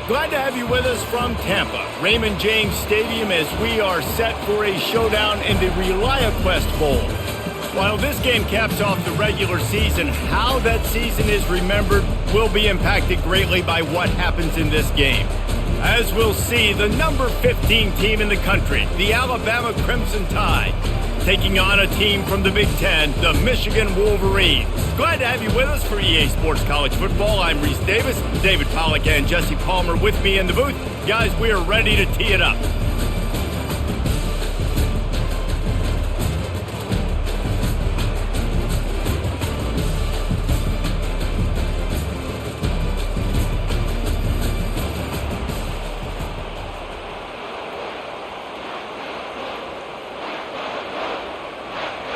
Glad to have you with us from Tampa, Raymond James Stadium, as we are set for a showdown in the ReliaQuest Bowl. While this game caps off the regular season, how that season is remembered will be impacted greatly by what happens in this game. As we'll see, the number 15 team in the country, the Alabama Crimson Tide, taking on a team from the Big Ten, the Michigan Wolverines. Glad to have you with us for EA Sports College Football. I'm Reese Davis, David Pollack and Jesse Palmer with me in the booth. Guys, we are ready to tee it up.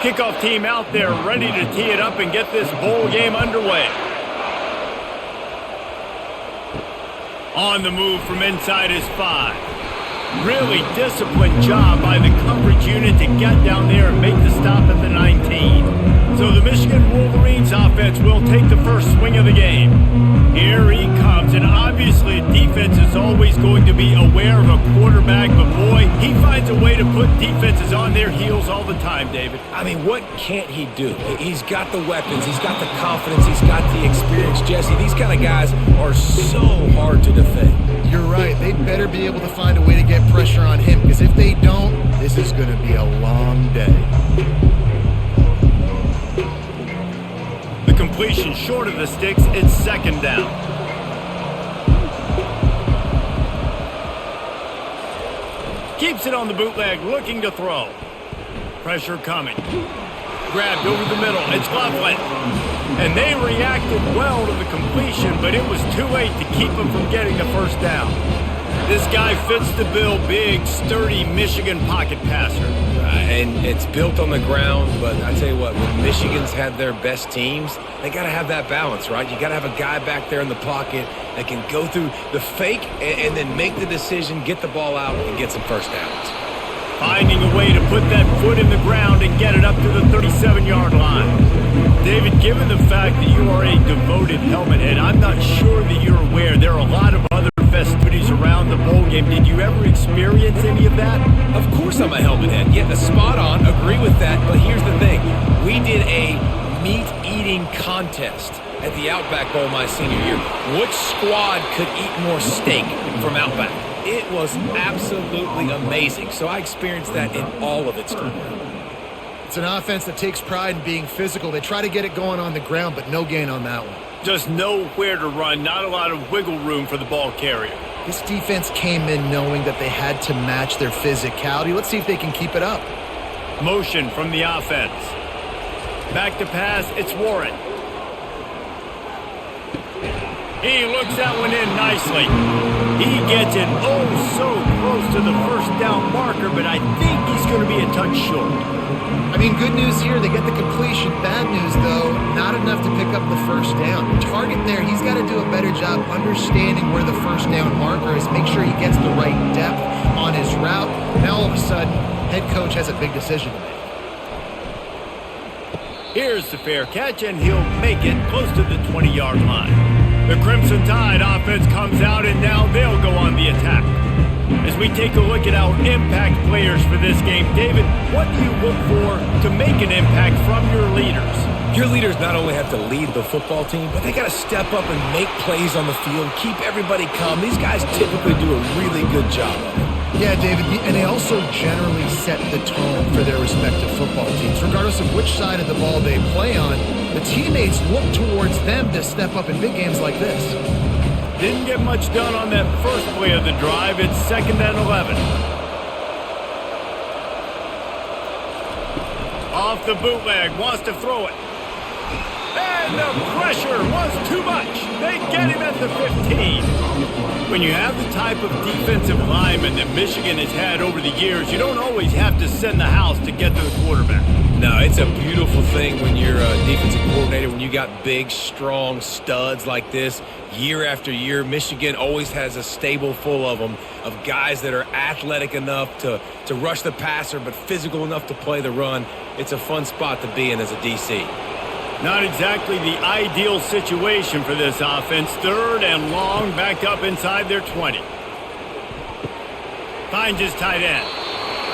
Kickoff team out there ready to tee it up and get this bowl game underway. On the move from inside is 5. Really disciplined job by the coverage unit to get down there and make the stop at the 19. So the Michigan Wolverines offense will take the first swing of the game. Here he comes, and obviously defense is always going to be aware of a quarterback, but boy, he finds a way to put defenses on their heels all the time, David. I mean, what can't he do? He's got the weapons, he's got the confidence, he's got the experience. Jesse, these kind of guys are so hard to defend. You're right. They better be able to find a way to get pressure on him, because if they don't, this is going to be a long day. The completion short of the sticks, it's second down. Keeps it on the bootleg, looking to throw. Pressure coming. Grabbed over the middle, it's Loveland. And they reacted well to the completion, but it was too late to keep him from getting the first down. This guy fits the bill, big, sturdy Michigan pocket passer. And it's built on the ground, but I tell you what, when Michigan's had their best teams, they got to have that balance, right? You got to have a guy back there in the pocket that can go through the fake and then make the decision, get the ball out, and get some first downs. Finding a way to put that foot in the ground and get it up to the 37-yard line. David, given the fact that you are a devoted helmet head, I'm not sure that you're aware there are a lot of other festivities around the bowl game. Did you ever experience any of that? Of course I'm a helmet head. Yeah, spot on. Agree with that. But here's the thing. We did a meat-eating contest at the Outback Bowl my senior year. Which squad could eat more steak from Outback? It was absolutely amazing. So I experienced that in all of its glory. It's an offense that takes pride in being physical. They try to get it going on the ground, but no gain on that one. Just nowhere to run, not a lot of wiggle room for the ball carrier. This defense came in knowing that they had to match their physicality. Let's see if they can keep it up. Motion from the offense. Back to pass, it's Warren. He looks that one in nicely. He gets it oh so close to the first down marker, but I think he's going to be a touch short. I mean, good news here, they get the completion. Bad news, though, not enough to pick up the first down. The target there, he's got to do a better job understanding where the first down marker is, make sure he gets the right depth on his route. Now, all of a sudden, head coach has a big decision to make. Here's the fair catch, and he'll make it close to the 20-yard line. The Crimson Tide offense comes out, and now they'll go on the attack. As we take a look at our impact players for this game, David, what do you look for to make an impact from your leaders? Your leaders not only have to lead the football team, but they got to step up and make plays on the field, keep everybody calm. These guys typically do a really good job of it. Yeah, David, and they also generally set the tone for their respective football teams. Regardless of which side of the ball they play on, the teammates look towards them to step up in big games like this. Didn't get much done on that first play of the drive. It's 2nd and 11. Off the bootleg, wants to throw it. And the pressure was too much. They get him at the 15. When you have the type of defensive lineman that Michigan has had over the years, you don't always have to send the house to get to the quarterback. No, it's a beautiful thing when you're a defensive coordinator, when you got big, strong studs like this year after year. Michigan always has a stable full of them, of guys that are athletic enough to rush the passer, but physical enough to play the run. It's a fun spot to be in as a DC. Not exactly the ideal situation for this offense. 3rd and long, back up inside their 20. Finds his tight end.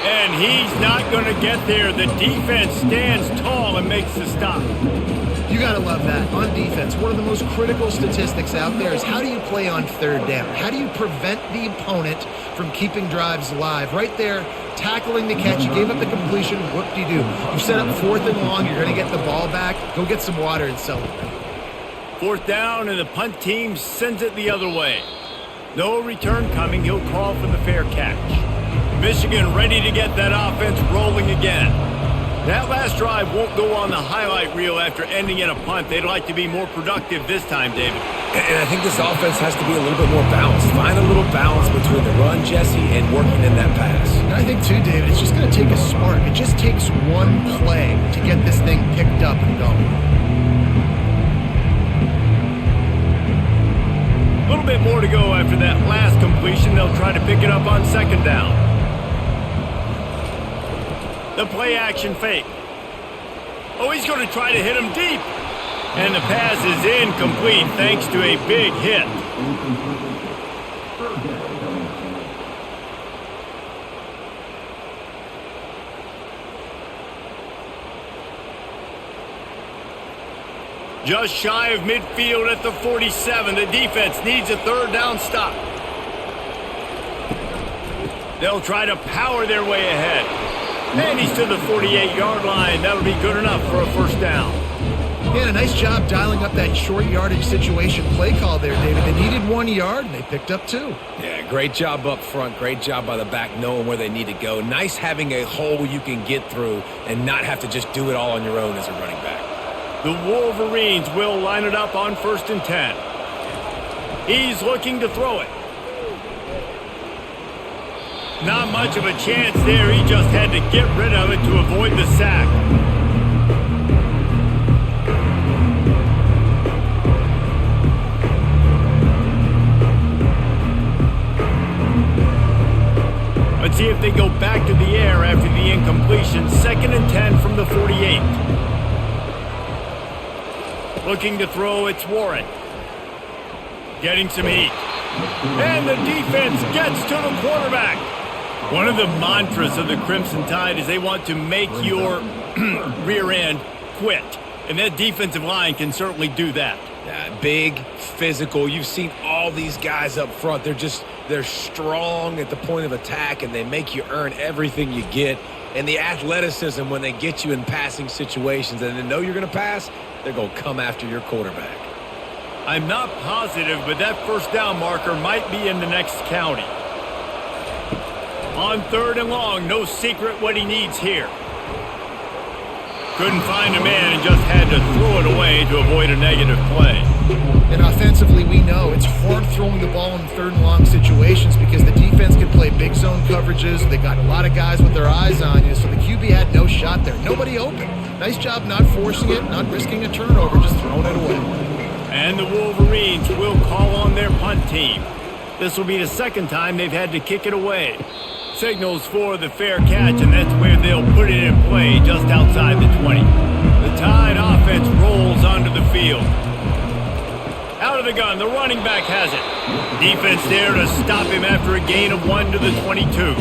And he's not going to get there. The defense stands tall and makes the stop. You got to love that. On defense, one of the most critical statistics out there is how do you play on 3rd down? How do you prevent the opponent from keeping drives alive? Right there, tackling the catch. You gave up the completion. Whoop-de-doo. You set up 4th and long. You're going to get the ball back. Go get some water and celebrate. 4th down, and the punt team sends it the other way. No return coming. He'll call for the fair catch. Michigan ready to get that offense rolling again. That last drive won't go on the highlight reel after ending in a punt. They'd like to be more productive this time, David. And I think this offense has to be a little bit more balanced. Find a little balance between the run, Jesse, and working in that pass. And I think, too, David, it's just going to take a spark. It just takes one play to get this thing picked up and going. A little bit more to go after that last completion. They'll try to pick it up on 2nd down. The play action fake. Oh, he's going to try to hit him deep. And the pass is incomplete thanks to a big hit. Just shy of midfield at the 47. The defense needs a 3rd down stop. They'll try to power their way ahead. And he's to the 48-yard line. That'll be good enough for a 1st down. Yeah, a nice job dialing up that short yardage situation play call there, David. They needed 1 yard, and they picked up 2. Yeah, great job up front. Great job by the back knowing where they need to go. Nice having a hole you can get through and not have to just do it all on your own as a running back. The Wolverines will line it up on 1st and 10. He's looking to throw it. Not much of a chance there. He just had to get rid of it to avoid the sack. Let's see if they go back to the air after the incompletion. 2nd and 10 from the 48. Looking to throw, it's Warren. Getting some heat. And the defense gets to the quarterback. One of the mantras of the Crimson Tide is they want to make your rear end quit. And that defensive line can certainly do that. Yeah, big, physical. You've seen all these guys up front. They're strong at the point of attack, and they make you earn everything you get. And the athleticism when they get you in passing situations and they know you're going to pass, they're going to come after your quarterback. I'm not positive, but that 1st down marker might be in the next county. On 3rd and long, no secret what he needs here. Couldn't find a man and just had to throw it away to avoid a negative play. And offensively, we know it's hard throwing the ball in 3rd and long situations because the defense can play big zone coverages. They got a lot of guys with their eyes on you, so the QB had no shot there. Nobody open. Nice job not forcing it, not risking a turnover, just throwing it away. And the Wolverines will call on their punt team. This will be the 2nd time they've had to kick it away. Signals for the fair catch, and that's where they'll put it in play just outside the 20. The Tide offense rolls onto the field. Out of the gun, the running back has it. Defense there to stop him after a gain of 1 to the 22.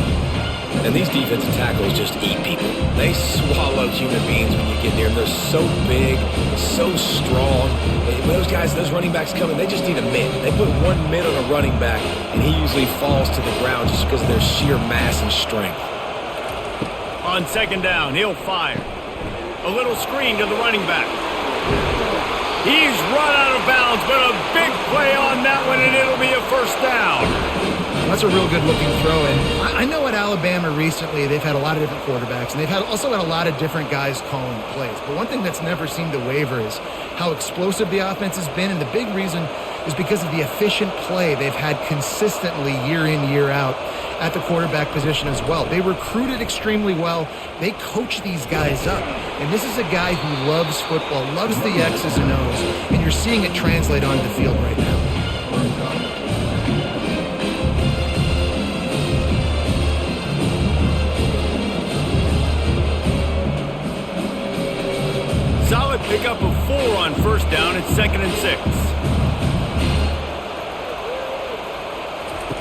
And these defensive tackles just eat people. They swallow human beings when you get near them. They're so big, so strong. When those guys, those running backs come in, they just need a mitt. They put 1 mitt on a running back, and he usually falls to the ground just because of their sheer mass and strength. On 2nd down, he'll fire. A little screen to the running back. He's run out of bounds, but a big play on that one, and it'll be a 1st down. That's a real good-looking throw. And I know at Alabama recently they've had a lot of different quarterbacks, and they've also had a lot of different guys calling plays. But one thing that's never seemed to waver is how explosive the offense has been, and the big reason is because of the efficient play they've had consistently year in, year out at the quarterback position as well. They recruited extremely well. They coach these guys up. And this is a guy who loves football, loves the X's and O's, and you're seeing it translate onto the field right now. Solid Pick up a 4 on first down. It's 2nd and 6.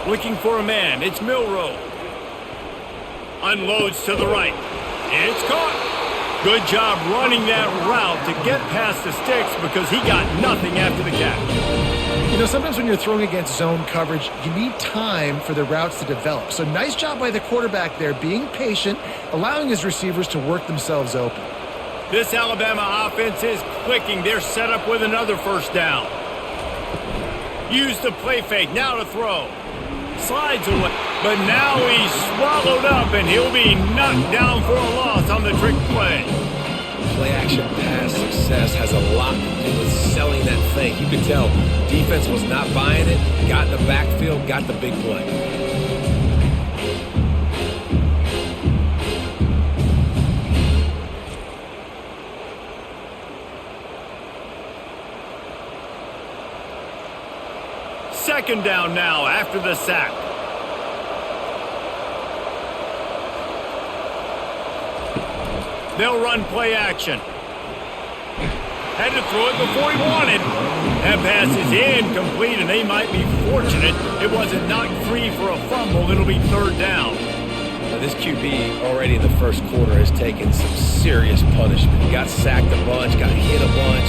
Looking for a man. It's Milroe. Unloads to the right. It's caught. Good job running that route to get past the sticks because he got nothing after the catch. You know, sometimes when you're throwing against zone coverage, you need time for the routes to develop. So nice job by the quarterback there, being patient, allowing his receivers to work themselves open. This Alabama offense is clicking. They're set up with another first down. Use the play fake. Now to throw. Slides away. But now he's swallowed up, and he'll be knocked down for a loss on the trick play. Play action pass success has a lot to do with selling that thing. You could tell defense was not buying it, got in the backfield, got the big play. Second down now after the sack. They'll run play action. Had to throw it before he wanted. That pass is incomplete, and they might be fortunate it wasn't knocked free for a fumble. It'll be 3rd down. Now this QB already in the first quarter has taken some serious punishment. He got sacked a bunch, got hit a bunch.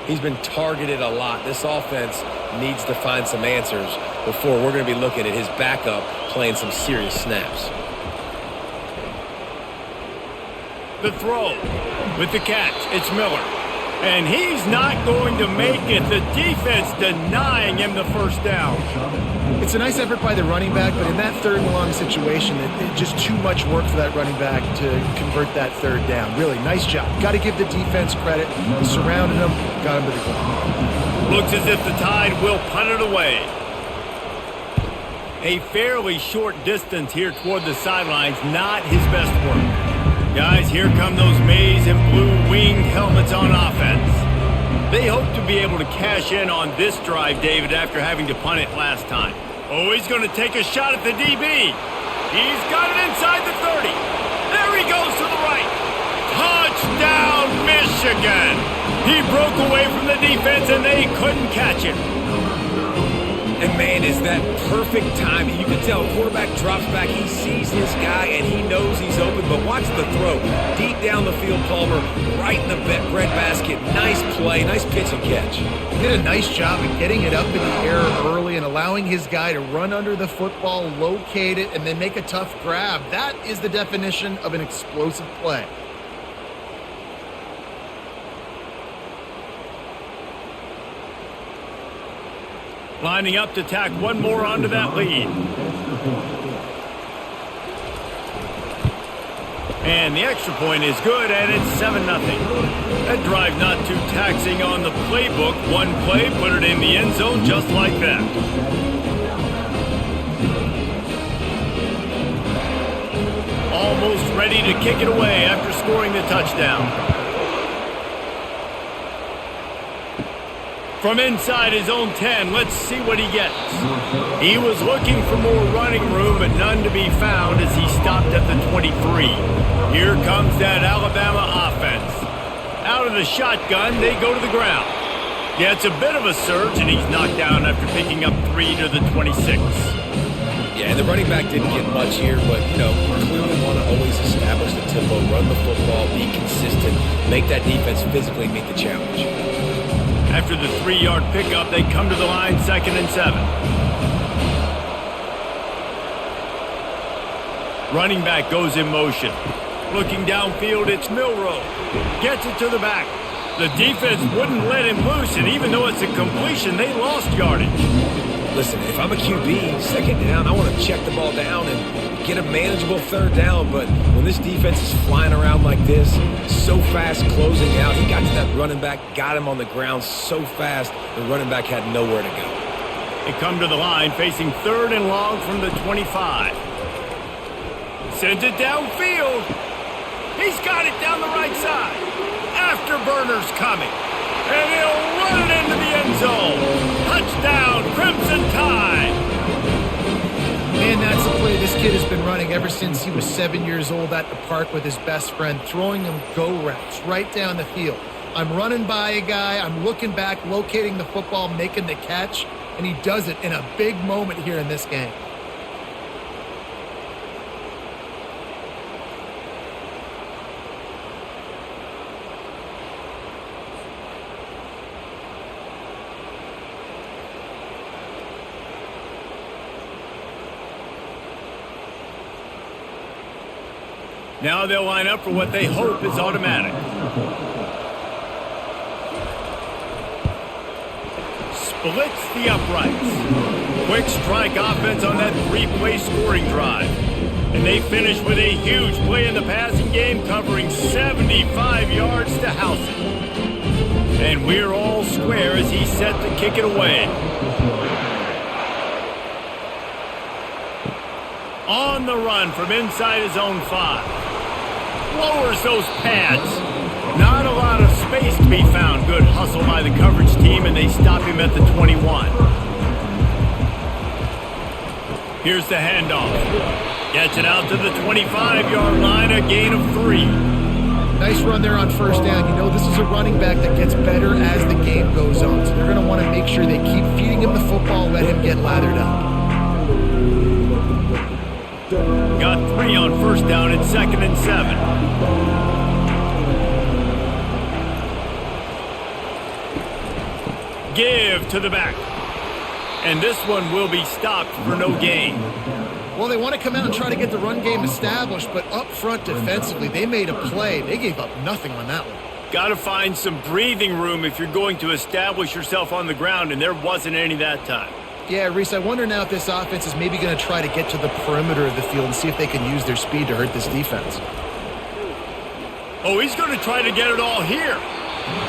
He's been targeted a lot. This offense needs to find some answers before we're going to be looking at his backup playing some serious snaps. The throw with the catch. It's Miller. And he's not going to make it. The defense denying him the first down. It's a nice effort by the running back, but in that 3rd and long situation, it's just too much work for that running back to convert that 3rd down. Really, nice job. Got to give the defense credit. They surrounded him, got him to the ground. Looks as if the Tide will punt it away. A fairly short distance here toward the sidelines. Not his best work. Guys, here come those maize and blue winged helmets on offense. They hope to be able to cash in on this drive, David, after having to punt it last time. Oh, he's going to take a shot at the DB. He's got it inside the 30. There he goes to the right. Touchdown, Michigan. He broke away from the defense, and they couldn't catch him. And, man, is that perfect timing. You can tell quarterback drops back. He sees his guy, and he knows he's open. But watch the throw. Deep down the field, Palmer, right in the breadbasket. Nice play, nice pitch and catch. He did a nice job of getting it up in the air early and allowing his guy to run under the football, locate it, and then make a tough grab. That is the definition of an explosive play. Lining up to tack one more onto that lead. And the extra point is good, and it's 7-0. That drive not too taxing on the playbook. One play, put it in the end zone just like that. Almost ready to kick it away after scoring the touchdown. From inside his own 10, let's see what he gets. He was looking for more running room, but none to be found as he stopped at the 23. Here comes that Alabama offense. Out of the shotgun, they go to the ground. Gets a bit of a surge, and he's knocked down after picking up 3 to the 26. Yeah, and the running back didn't get much here, but, you know, clearly want to always establish the tempo, run the football, be consistent, make that defense physically meet the challenge. After the 3-yard pickup, they come to the line, 2nd and 7. Running back goes in motion. Looking downfield, it's Milroe. Gets it to the back. The defense wouldn't let him loose, and even though it's a completion, they lost yardage. Listen, if I'm a QB, 2nd down, I want to check the ball down and get a manageable 3rd down. But when this defense is flying around like this, so fast closing out, he got to that running back, got him on the ground so fast, the running back had nowhere to go. They come to the line facing 3rd and long from the 25. Sends it downfield. He's got it down the right side. Afterburner's coming. And he'll run it into the end zone. Touchdown, Crimson Tide. Man, that's a play this kid has been running ever since he was 7 years old at the park with his best friend, throwing him go routes right down the field. I'm running by a guy, I'm looking back, locating the football, making the catch, and he does it in a big moment here in this game. Now they'll line up for what they hope is automatic. Splits the uprights. Quick strike offense on that three-play scoring drive. And they finish with a huge play in the passing game, covering 75 yards to house it. And we're all square as he's set to kick it away. On the run from inside his own 5. Lowers those pads. Not a lot of space to be found. Good hustle by the coverage team, and they stop him at the 21. Here's the handoff. Gets it out to the 25-yard line, a gain of 3. Nice run there on first down. You know this is a running back that gets better as the game goes on. So they're going to want to make sure they keep feeding him the football, let him get lathered up. Got 3 on first down and 2nd and 7. Give to the back. And this one will be stopped for no gain. Well, they want to come out and try to get the run game established, but up front defensively, they made a play. They gave up nothing on that one. Got to find some breathing room if you're going to establish yourself on the ground, and there wasn't any that time. Yeah, Reese, I wonder now if this offense is maybe going to try to get to the perimeter of the field and see if they can use their speed to hurt this defense. Oh, he's going to try to get it all here.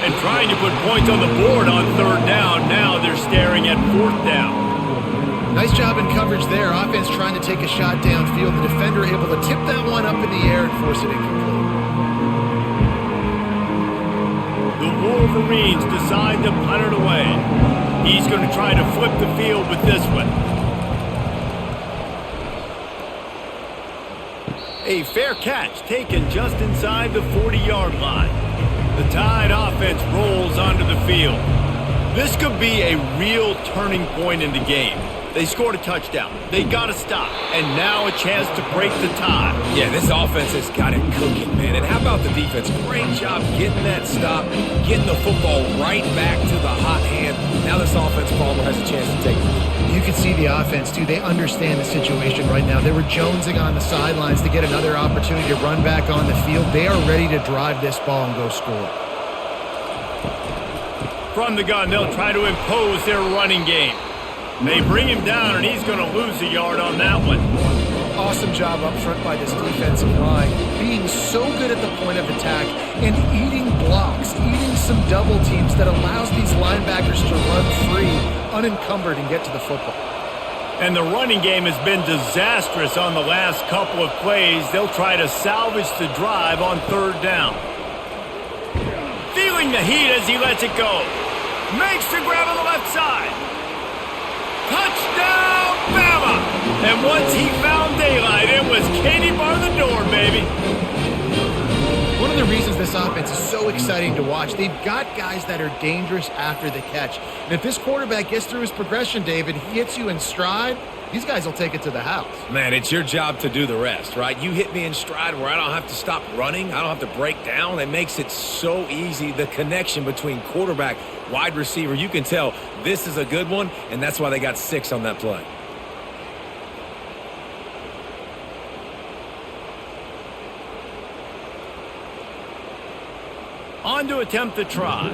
And trying to put points on the board on 3rd down. Now they're staring at 4th down. Nice job in coverage there. Offense trying to take a shot downfield. The defender able to tip that one up in the air and force it incomplete. The Wolverines decide to punt it away. He's going to try to flip the field with this one. A fair catch taken just inside the 40-yard line. The Tide offense rolls onto the field. This could be a real turning point in the game. They scored a touchdown. They got to stop. And now a chance to break the tie. Yeah, this offense has got it cooking, man. And how about the defense? Great job getting that stop, getting the football right back to the hot hand. Now this offense, Palmer, has a chance to take it. You can see the offense, too. They understand the situation right now. They were jonesing on the sidelines to get another opportunity to run back on the field. They are ready to drive this ball and go score. From the gun, they'll try to impose their running game. They bring him down, and he's going to lose a yard on that one. Awesome job up front by this defensive line, being so good at the point of attack and eating blocks, eating some double teams that allows these linebackers to run free, unencumbered, and get to the football. And the running game has been disastrous on the last couple of plays. They'll try to salvage the drive on 3rd down. Feeling the heat as he lets it go. Makes the grab on the left side. Touchdown, Bama! And once he found daylight, it was Katie bar the door, baby. One of the reasons this offense is so exciting to watch, they've got guys that are dangerous after the catch. And if this quarterback gets through his progression, David, he hits you in stride, these guys will take it to the house. Man, it's your job to do the rest, right? You hit me in stride where I don't have to stop running. I don't have to break down. It makes it so easy. The connection between quarterback, wide receiver, you can tell this is a good one, and that's why they got 6 on that play. On to attempt the try.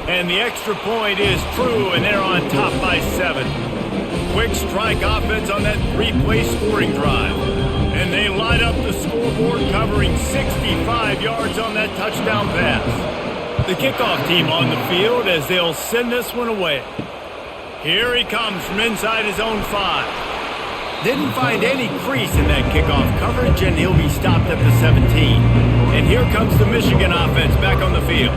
And the extra point is true, and they're on top by 7. Quick strike offense on that 3-play scoring drive. And they light up the scoreboard, covering 65 yards on that touchdown pass. The kickoff team on the field as they'll send this one away. Here he comes from inside his own 5. Didn't find any crease in that kickoff coverage, and he'll be stopped at the 17. And here comes the Michigan offense back on the field.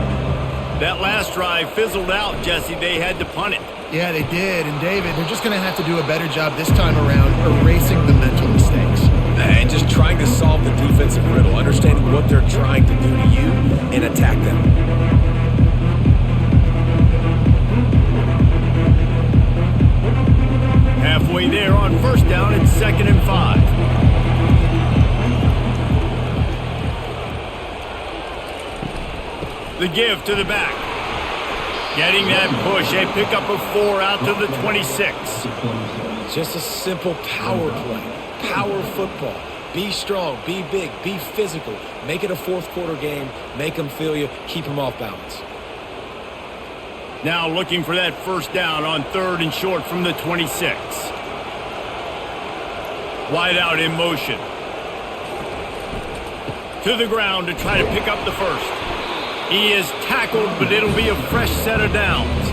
That last drive fizzled out, Jesse. They had to punt it. Yeah, they did. And, David, they're just going to have to do a better job this time around erasing the mental mistakes. and just trying to solve the defensive riddle, understanding what they're trying to do to you and attack them. Halfway there on first down, it's 2nd and 5. The give to the back. Getting that push, a pickup of 4 out to the 26. Just a simple power play, power football. Be strong, be big, be physical. Make it a fourth quarter game. Make them feel you. Keep them off balance. Now looking for that first down on 3rd and short from the 26. Wide out in motion. To the ground to try to pick up the first. He is tackled, but it'll be a fresh set of downs.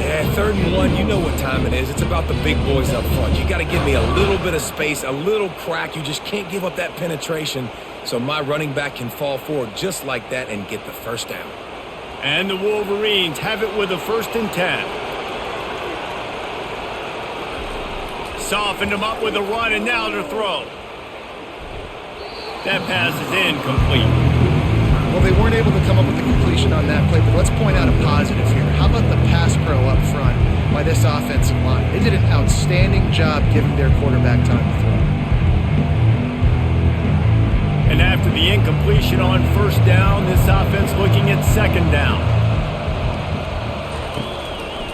Yeah, 3rd and 1, you know what time it is. It's about the big boys up front. You got to give me a little bit of space, a little crack. You just can't give up that penetration so my running back can fall forward just like that and get the first down. And the Wolverines have it with a 1st and 10. Softened him up with a run, and now to throw. That pass is incomplete. Well, they weren't able to come up with the completion on that play, but let's point out a positive here. How about the pass pro up front by this offensive line? They did an outstanding job giving their quarterback time to throw. And after the incompletion on first down, this offense looking at 2nd down.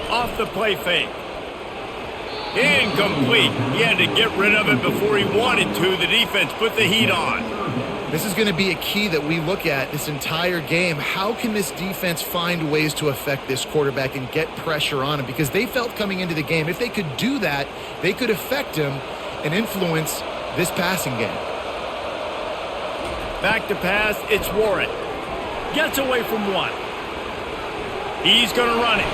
Off the play fake. Incomplete. He had to get rid of it before he wanted to. The defense put the heat on. This is going to be a key that we look at this entire game. How can this defense find ways to affect this quarterback and get pressure on him? Because they felt coming into the game, if they could do that, they could affect him and influence this passing game. Back to pass, it's Warren. Gets away from 1. He's going to run it.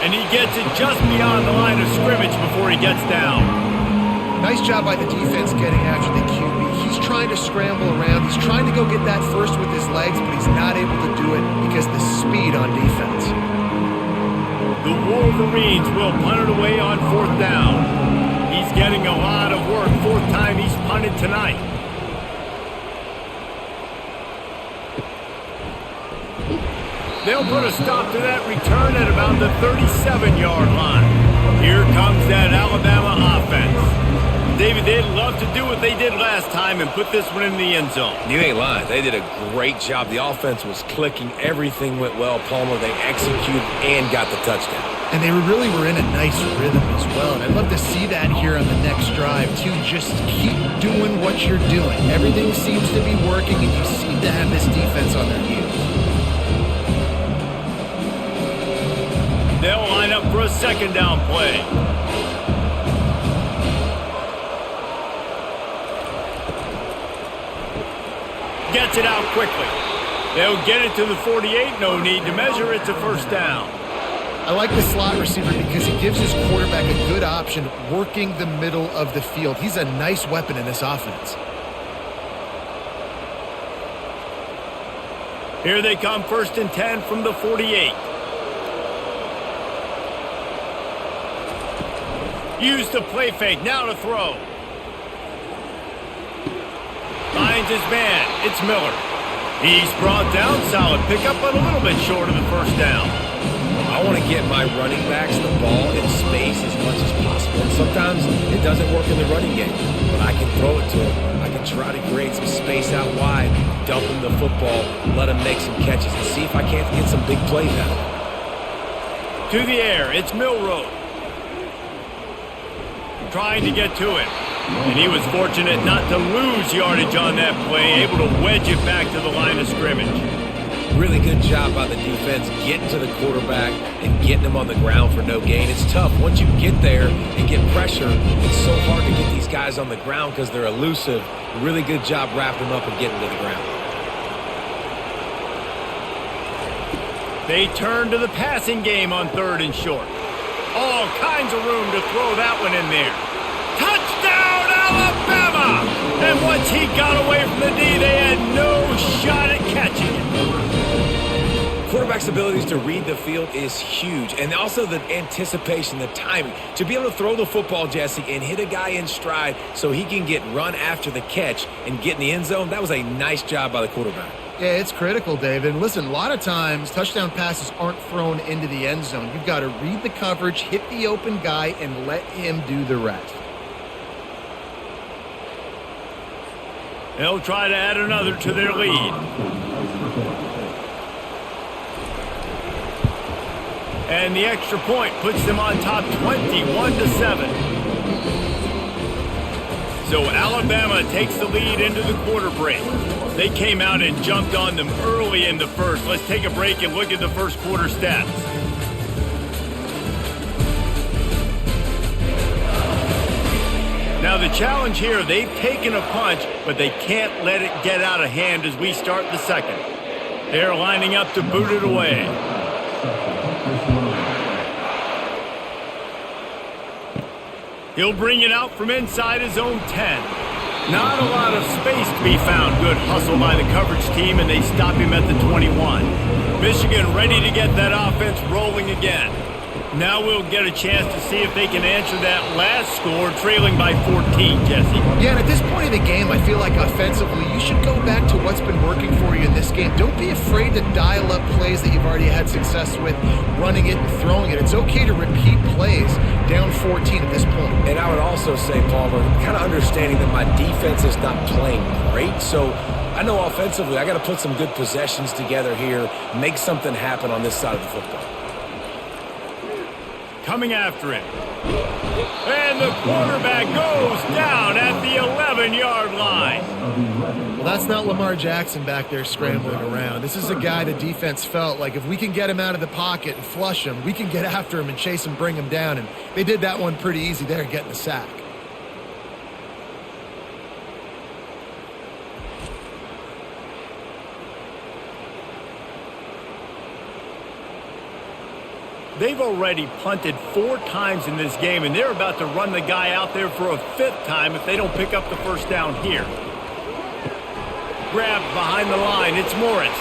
And he gets it just beyond the line of scrimmage before he gets down. Nice job by the defense getting after the QB. He's trying to scramble around. He's trying to go get that first with his legs, but he's not able to do it because of the speed on defense. The Wolverines will punt it away on 4th down. He's getting a lot of work. 4th time he's punted tonight. They'll put a stop to that return at about the 37-yard line. Here comes that Alabama offense. David, they'd love to do what they did last time and put this one in the end zone. You ain't lying. They did a great job. The offense was clicking. Everything went well. Palmer, they executed and got the touchdown. And they really were in a nice rhythm as well. And I'd love to see that here on the next drive, too. Just keep doing what you're doing. Everything seems to be working, and you seem to have this defense on their heels. They'll line up for a 2nd down play. Gets it out quickly. They'll get it to the 48. No need to measure. It's a 1st down. I like the slot receiver because he gives his quarterback a good option working the middle of the field. He's a nice weapon in this offense. Here they come, 1st and 10 from the 48. Use the play fake, now to throw. Finds his man, it's Miller. He's brought down, solid pickup, but a little bit short of the 1st down. I want to get my running backs the ball in space as much as possible. And sometimes it doesn't work in the running game, but I can throw it to him. I can try to create some space out wide, dump him the football, let him make some catches, and see if I can't get some big plays out of it. To the air, it's Milroe. Trying to get to him. And he was fortunate not to lose yardage on that play, able to wedge it back to the line of scrimmage. Really good job by the defense getting to the quarterback and getting him on the ground for no gain. It's tough. Once you get there and get pressure, it's so hard to get these guys on the ground because they're elusive. Really good job wrapping them up and getting to the ground. They turn to the passing game on 3rd and short. All kinds of room to throw that one in there. Touchdown, Alabama! And once he got away from the D, they had no shot at catching it. Quarterback quarterback's abilities to read the field is huge, and also the anticipation, the timing. To be able to throw the football, Jesse, and hit a guy in stride so he can get run after the catch and get in the end zone, that was a nice job by the quarterback. Yeah, it's critical, David. And listen, a lot of times touchdown passes aren't thrown into the end zone. You've got to read the coverage, hit the open guy, and let him do the rest. They'll try to add another to their lead. And the extra point puts them on top 21-7. So Alabama takes the lead into the quarter break. They came out and jumped on them early in the first. Let's take a break and look at the first quarter stats. Now the challenge here, they've taken a punch, but they can't let it get out of hand as we start the second. They're lining up to boot it away. He'll bring it out from inside his own 10. Not a lot of space to be found. Good hustle by the coverage team, and they stop him at the 21. Michigan ready to get that offense rolling again. Now we'll get a chance to see if they can answer that last score, trailing by 14, Jesse. Yeah, and at this point of the game, I feel like offensively, you should go back to what's been working for you in this game. Don't be afraid to dial up plays that you've already had success with, running it and throwing it. It's okay to repeat plays down 14 at this point. And I would also say, Palmer, kind of understanding that my defense is not playing great, so I know offensively I got to put some good possessions together here, make something happen on this side of the football. Coming after him. And the quarterback goes down at the 11-yard line. Well, that's not Lamar Jackson back there scrambling around. This is a guy the defense felt like if we can get him out of the pocket and flush him, we can get after him and chase him, bring him down. And they did that one pretty easy there, getting the sack. They've already punted 4 times in this game, and they're about to run the guy out there for a 5th time if they don't pick up the first down here. Grabbed behind the line, it's Morris.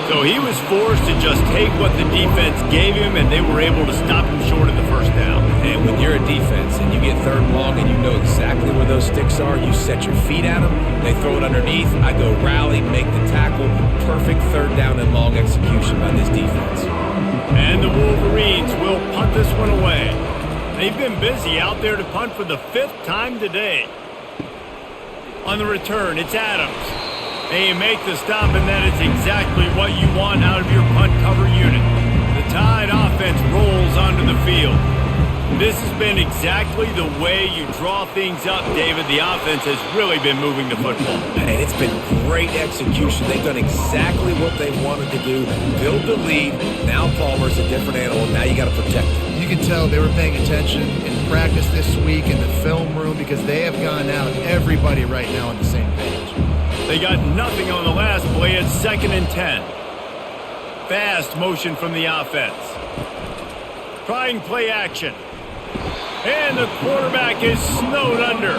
So he was forced to just take what the defense gave him, and they were able to stop him short of the first down. And when you're a defense and you get 3rd and long and you know exactly where those sticks are, you set your feet at them, they throw it underneath, I go rally, make the tackle, perfect 3rd down and long execution by this defense. And the Wolverines will punt this one away. They've been busy out there to punt for the 5th time today. On the return, it's Adams. They make the stop, and that is exactly what you want out of your punt cover unit. The Tide offense rolls onto the field. This has been exactly the way you draw things up, David. The offense has really been moving the football. And it's been great execution. They've done exactly what they wanted to do. Build the lead. Now Palmer's a different animal. Now you got to protect him. You can tell they were paying attention in practice this week in the film room because they have gone out, everybody right now on the same page. They got nothing on the last play. It's 2nd and 10. Fast motion from the offense. Trying play action. And the quarterback is snowed under.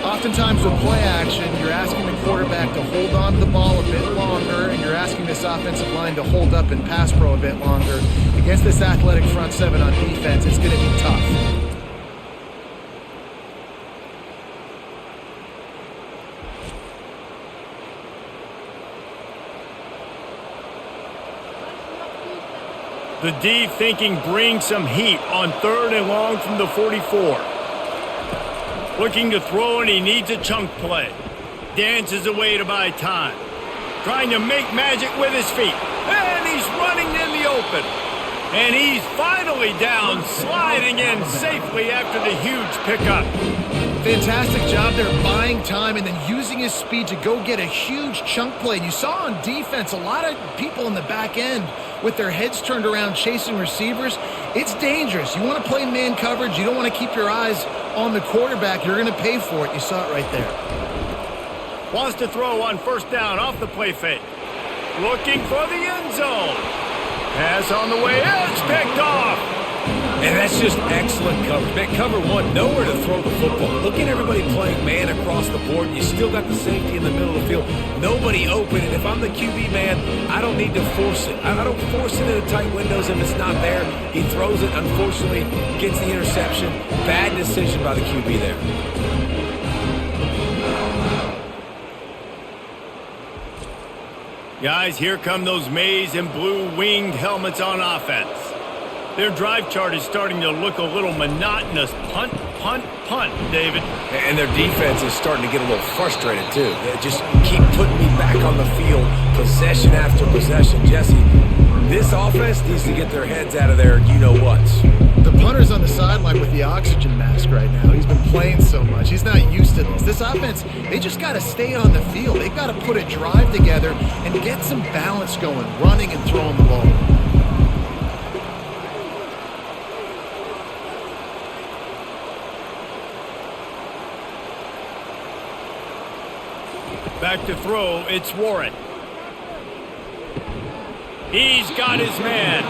Oftentimes with play action, you're asking the quarterback to hold on to the ball a bit longer, and you're asking this offensive line to hold up and pass pro a bit longer. Against this athletic front 7 on defense, it's going to be tough. The D thinking bring some heat on 3rd and long from the 44. Looking to throw, and he needs a chunk play. Dances away to buy time. Trying to make magic with his feet. And he's running in the open. And he's finally down, sliding in safely after the huge pickup. Fantastic job there buying time and then using his speed to go get a huge chunk play. And you saw on defense a lot of people in the back end with their heads turned around chasing receivers. It's dangerous. You want to play man coverage. You don't want to keep your eyes on the quarterback. You're going to pay for it. You saw it right there. Wants to throw on 1st down off the play fake. Looking for the end zone. Pass on the way. It's picked off. And that's just excellent coverage. Man, cover one, nowhere to throw the football. Look at everybody playing man across the board. You still got the safety in the middle of the field. Nobody open. And if I'm the QB, man, I don't need to force it. I don't force it into tight windows if it's not there. He throws it, unfortunately, gets the interception. Bad decision by the QB there. Guys, here come those maize and blue winged helmets on offense. Their drive chart is starting to look a little monotonous. Punt, punt, punt, David. And their defense is starting to get a little frustrated, too. They just keep putting me back on the field, possession after possession. Jesse, this offense needs to get their heads out of their you-know-whats. The punter's on the sideline with the oxygen mask right now. He's been playing so much. He's not used to this. This offense, they just got to stay on the field. They've got to put a drive together and get some balance going, running and throwing the ball. Back to throw, it's Warren. He's got his man.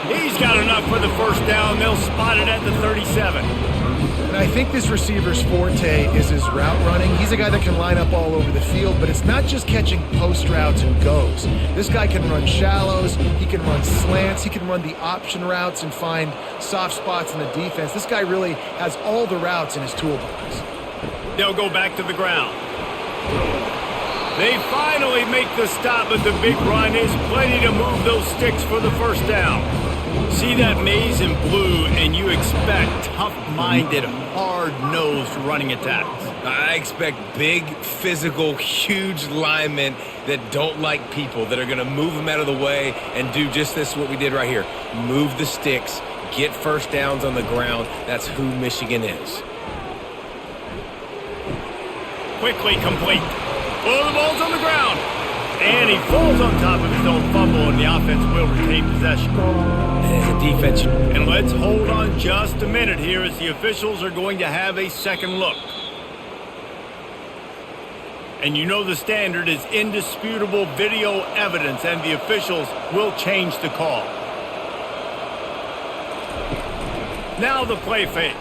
He's got enough for the first down. They'll spot it at the 37. And I think this receiver's forte is his route running. He's a guy that can line up all over the field, but it's not just catching post routes and goes. This guy can run shallows, he can run slants, he can run the option routes and find soft spots in the defense. This guy really has all the routes in his toolbox. They'll go back to the ground. They finally make the stop, but the big run is plenty to move those sticks for the first down. See that maize and blue, and you expect tough-minded, hard-nosed running attacks. I expect big, physical, huge linemen that don't like people, that are going to move them out of the way and do just this, what we did right here. Move the sticks, get first downs on the ground. That's who Michigan is. Quickly complete. Oh, the ball's on the ground. And he falls on top of his own fumble, and the offense will retain possession. And the defense. And let's hold on just a minute here as the officials are going to have a second look. And you know the standard is indisputable video evidence, and the officials will change the call. Now the play fake.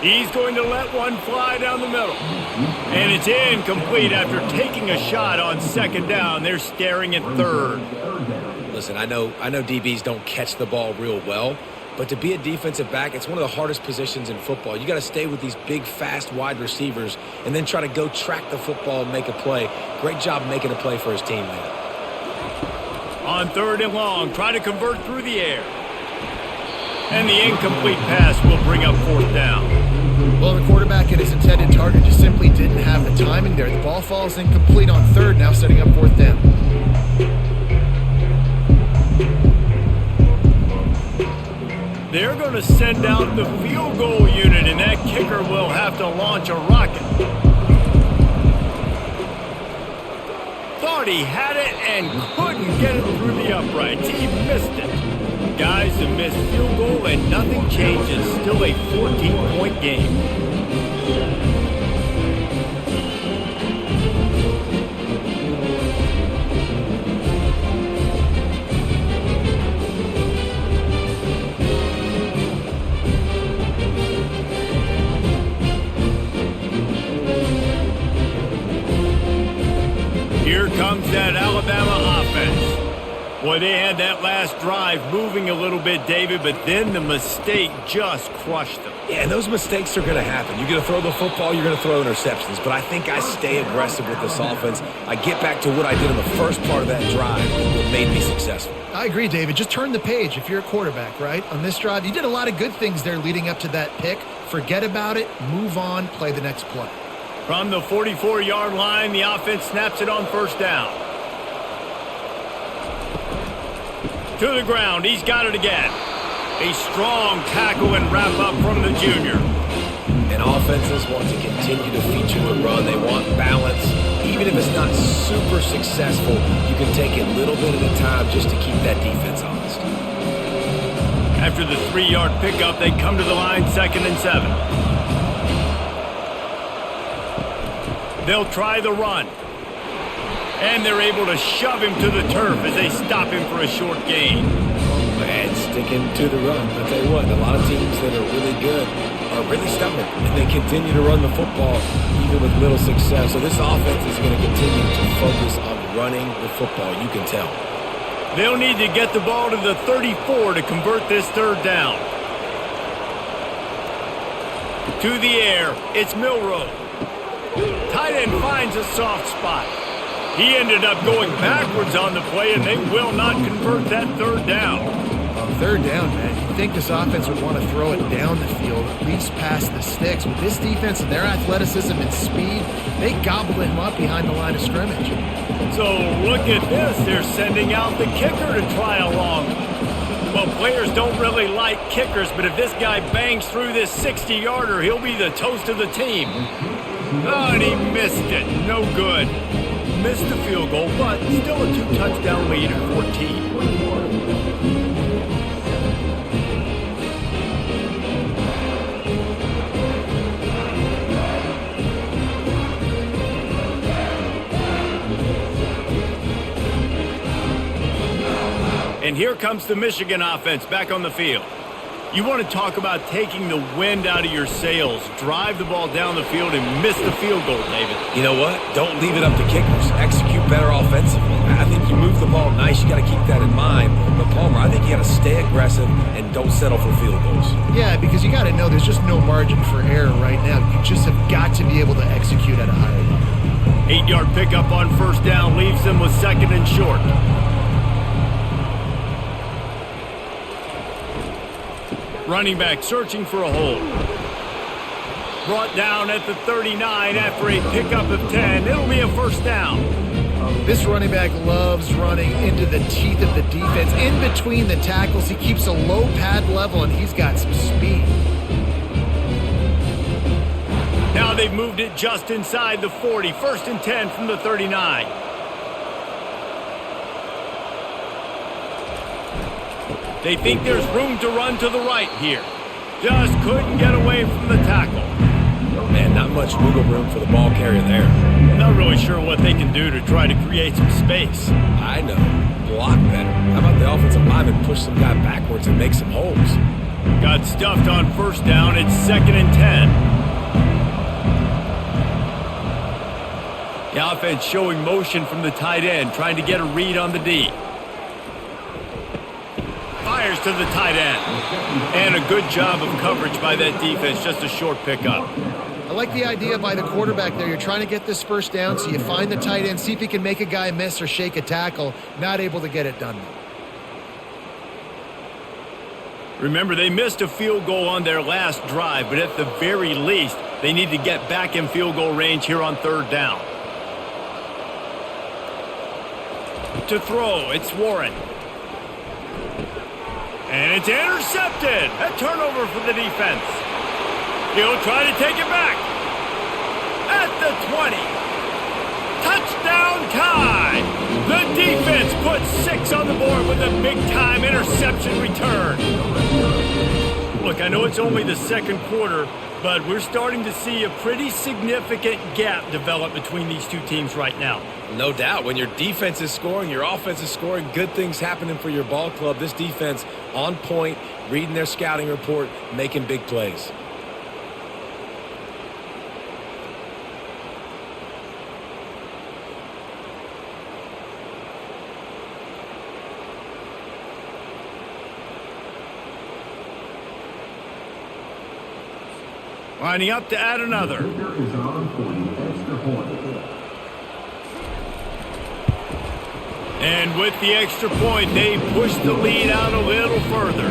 He's going to let one fly down the middle. And it's incomplete after taking a shot on second down. They're staring at third. Listen, I know DBs don't catch the ball real well, but to be a defensive back, it's one of the hardest positions in football. You got to stay with these big, fast, wide receivers and then try to go track the football and make a play. Great job making a play for his team there. On third and long, try to convert through the air. And the incomplete pass will bring up fourth down. Well, the quarterback and his intended target just simply didn't have the timing there. The ball falls incomplete on third, now setting up fourth down. They're going to send out the field goal unit, and that kicker will have to launch a rocket. Thought he had it and couldn't get it through the uprights. He missed it. Guys, a missed field goal and nothing changes. Still a 14-point game. Here comes that Alabama offense. Boy, they had that last drive moving a little bit, David, but then the mistake just crushed them. Yeah, and those mistakes are going to happen. You're going to throw the football, you're going to throw interceptions. But I think I stay aggressive with this offense. I get back to what I did in the first part of that drive that made me successful. I agree, David. Just turn the page if you're a quarterback, right? On this drive, you did a lot of good things there leading up to that pick. Forget about it, move on, play the next play. From the 44-yard line, the offense snaps it on first down. To the ground, he's got it again. A strong tackle and wrap up from the junior. And offenses want to continue to feature the run. They want balance. Even if it's not super successful, you can take it a little bit at a time just to keep that defense honest. After the 3-yard pickup, they come to the line, 2nd and 7. They'll try the run. And they're able to shove him to the turf as they stop him for a short gain. And sticking to the run. I'll tell you what, a lot of teams that are really good are really stubborn, and they continue to run the football even with little success. So this offense is going to continue to focus on running the football, you can tell. They'll need to get the ball to the 34 to convert this third down. To the air, it's Milroe. Tight end finds a soft spot. He ended up going backwards on the play, and they will not convert that third down. Third down, man. You'd think this offense would want to throw it down the field, at least past the sticks. With this defense and their athleticism and speed, they gobbled him up behind the line of scrimmage. So look at this. They're sending out the kicker to try a long. Well, players don't really like kickers, but if this guy bangs through this 60-yarder, he'll be the toast of the team. Oh, and he missed it. No good. Missed the field goal, but still a 2-touchdown lead at 14. And here comes the Michigan offense back on the field. You want to talk about taking the wind out of your sails. Drive the ball down the field and miss the field goal, David. You know what? Don't leave it up to kickers. Execute better offensively. I think you move the ball nice. You got to keep that in mind. But, Palmer, I think you got to stay aggressive and don't settle for field goals. Yeah, because you got to know there's just no margin for error right now. You just have got to be able to execute at a higher level. 8-yard pickup on first down leaves them with second and short. Running back searching for a hole. Brought down at the 39 after a pickup of 10. It'll be a first down. This running back loves running into the teeth of the defense. In between the tackles, he keeps a low pad level, and he's got some speed. Now they've moved it just inside the 40. First and 10 from the 39. They think there's room to run to the right here. Just couldn't get away from the tackle. Man, not much wiggle room for the ball carrier there. Not really sure what they can do to try to create some space. I know. Block better. How about the offensive lineman push some guy backwards and make some holes? Got stuffed on first down. It's second and 10. The offense showing motion from the tight end, trying to get a read on the D. Fires to the tight end. And a good job of coverage by that defense, just a short pickup. I like the idea by the quarterback there. You're trying to get this first down, so you find the tight end, see if he can make a guy miss or shake a tackle. Not able to get it done. Remember, they missed a field goal on their last drive, but at the very least, they need to get back in field goal range here on third down. To throw, it's Warren. And it's intercepted. A turnover for the defense. He'll try to take it back. At the 20. Touchdown time. The defense puts 6 on the board with a big-time interception return. Look, I know it's only the second quarter, but we're starting to see a pretty significant gap develop between these two teams right now. No doubt. When your defense is scoring, your offense is scoring, good things happening for your ball club. This defense on point, reading their scouting report, making big plays. Lining up to add another. And with the extra point, they push the lead out a little further.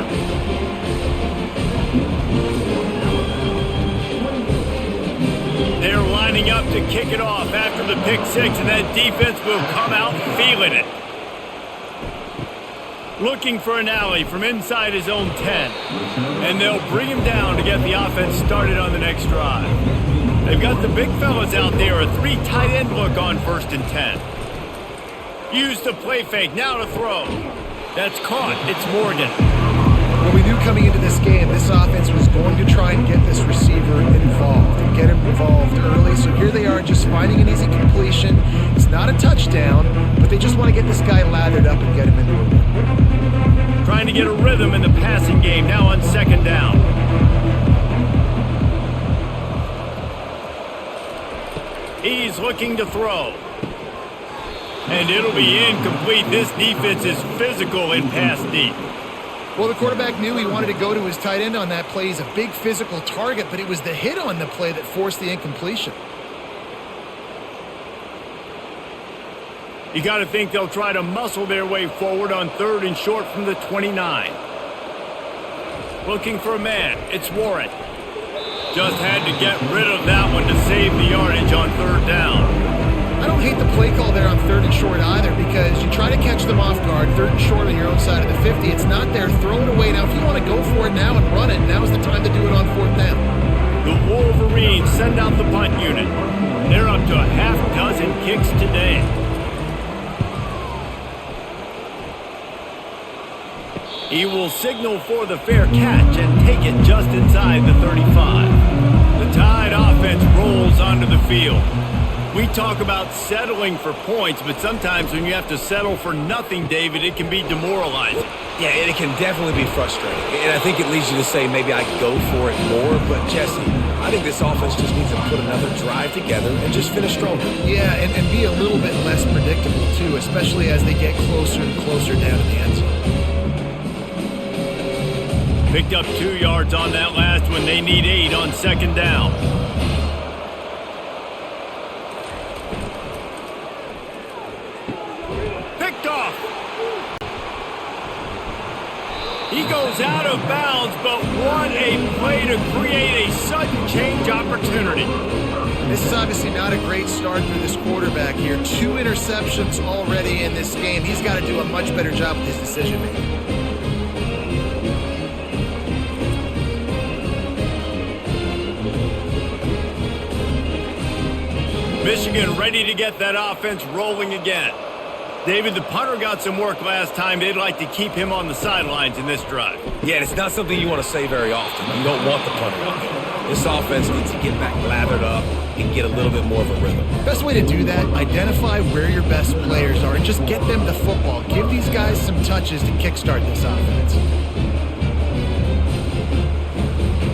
They're lining up to kick it off after the pick six, and that defense will come out feeling it. Looking for an alley from inside his own 10. And they'll bring him down to get the offense started on the next drive. They've got the big fellas out there, a 3 tight end look on first and 10. Use the play fake, now to throw. That's caught, it's Morgan. Well, we knew coming into this game, this offense was going to try and get this receiver involved and get him involved early. So here they are just finding an easy completion. It's not a touchdown, but they just want to get this guy lathered up and get him into a win. Trying to get a rhythm in the passing game now on second down. He's looking to throw. And it'll be incomplete. This defense is physical in pass deep. Well, the quarterback knew he wanted to go to his tight end on that play. He's a big physical target, but it was the hit on the play that forced the incompletion. You got to think they'll try to muscle their way forward on 3rd and short from the 29. Looking for a man. It's Warren. Just had to get rid of that one to save the yardage on 3rd down. I don't hate the play call there on 3rd and short either, because you try to catch them off guard, 3rd and short on your own side of the 50. It's not there. Throw it away. Now, if you want to go for it now and run it, now's the time to do it on 4th down. The Wolverines send out the punt unit. They're up to a half dozen kicks today. He will signal for the fair catch and take it just inside the 35. The Tide offense rolls onto the field. We talk about settling for points, but sometimes when you have to settle for nothing, David, it can be demoralizing. Yeah, and it can definitely be frustrating. And I think it leads you to say maybe I go for it more. But, Jesse, I think this offense just needs to put another drive together and just finish stronger. Yeah, and be a little bit less predictable, too, especially as they get closer and closer down to the end zone. Picked up 2 yards on that last one. They need 8 on second down. Picked off. He goes out of bounds, but what a play to create a sudden change opportunity. This is obviously not a great start for this quarterback here. 2 interceptions already in this game. He's got to do a much better job with his decision-making. Michigan ready to get that offense rolling again. David, the punter got some work last time. They'd like to keep him on the sidelines in this drive. Yeah, and it's not something you want to say very often. You don't want the punter out there. This offense needs to get back lathered up and get a little bit more of a rhythm. Best way to do that, identify where your best players are and just get them the football. Give these guys some touches to kickstart this offense.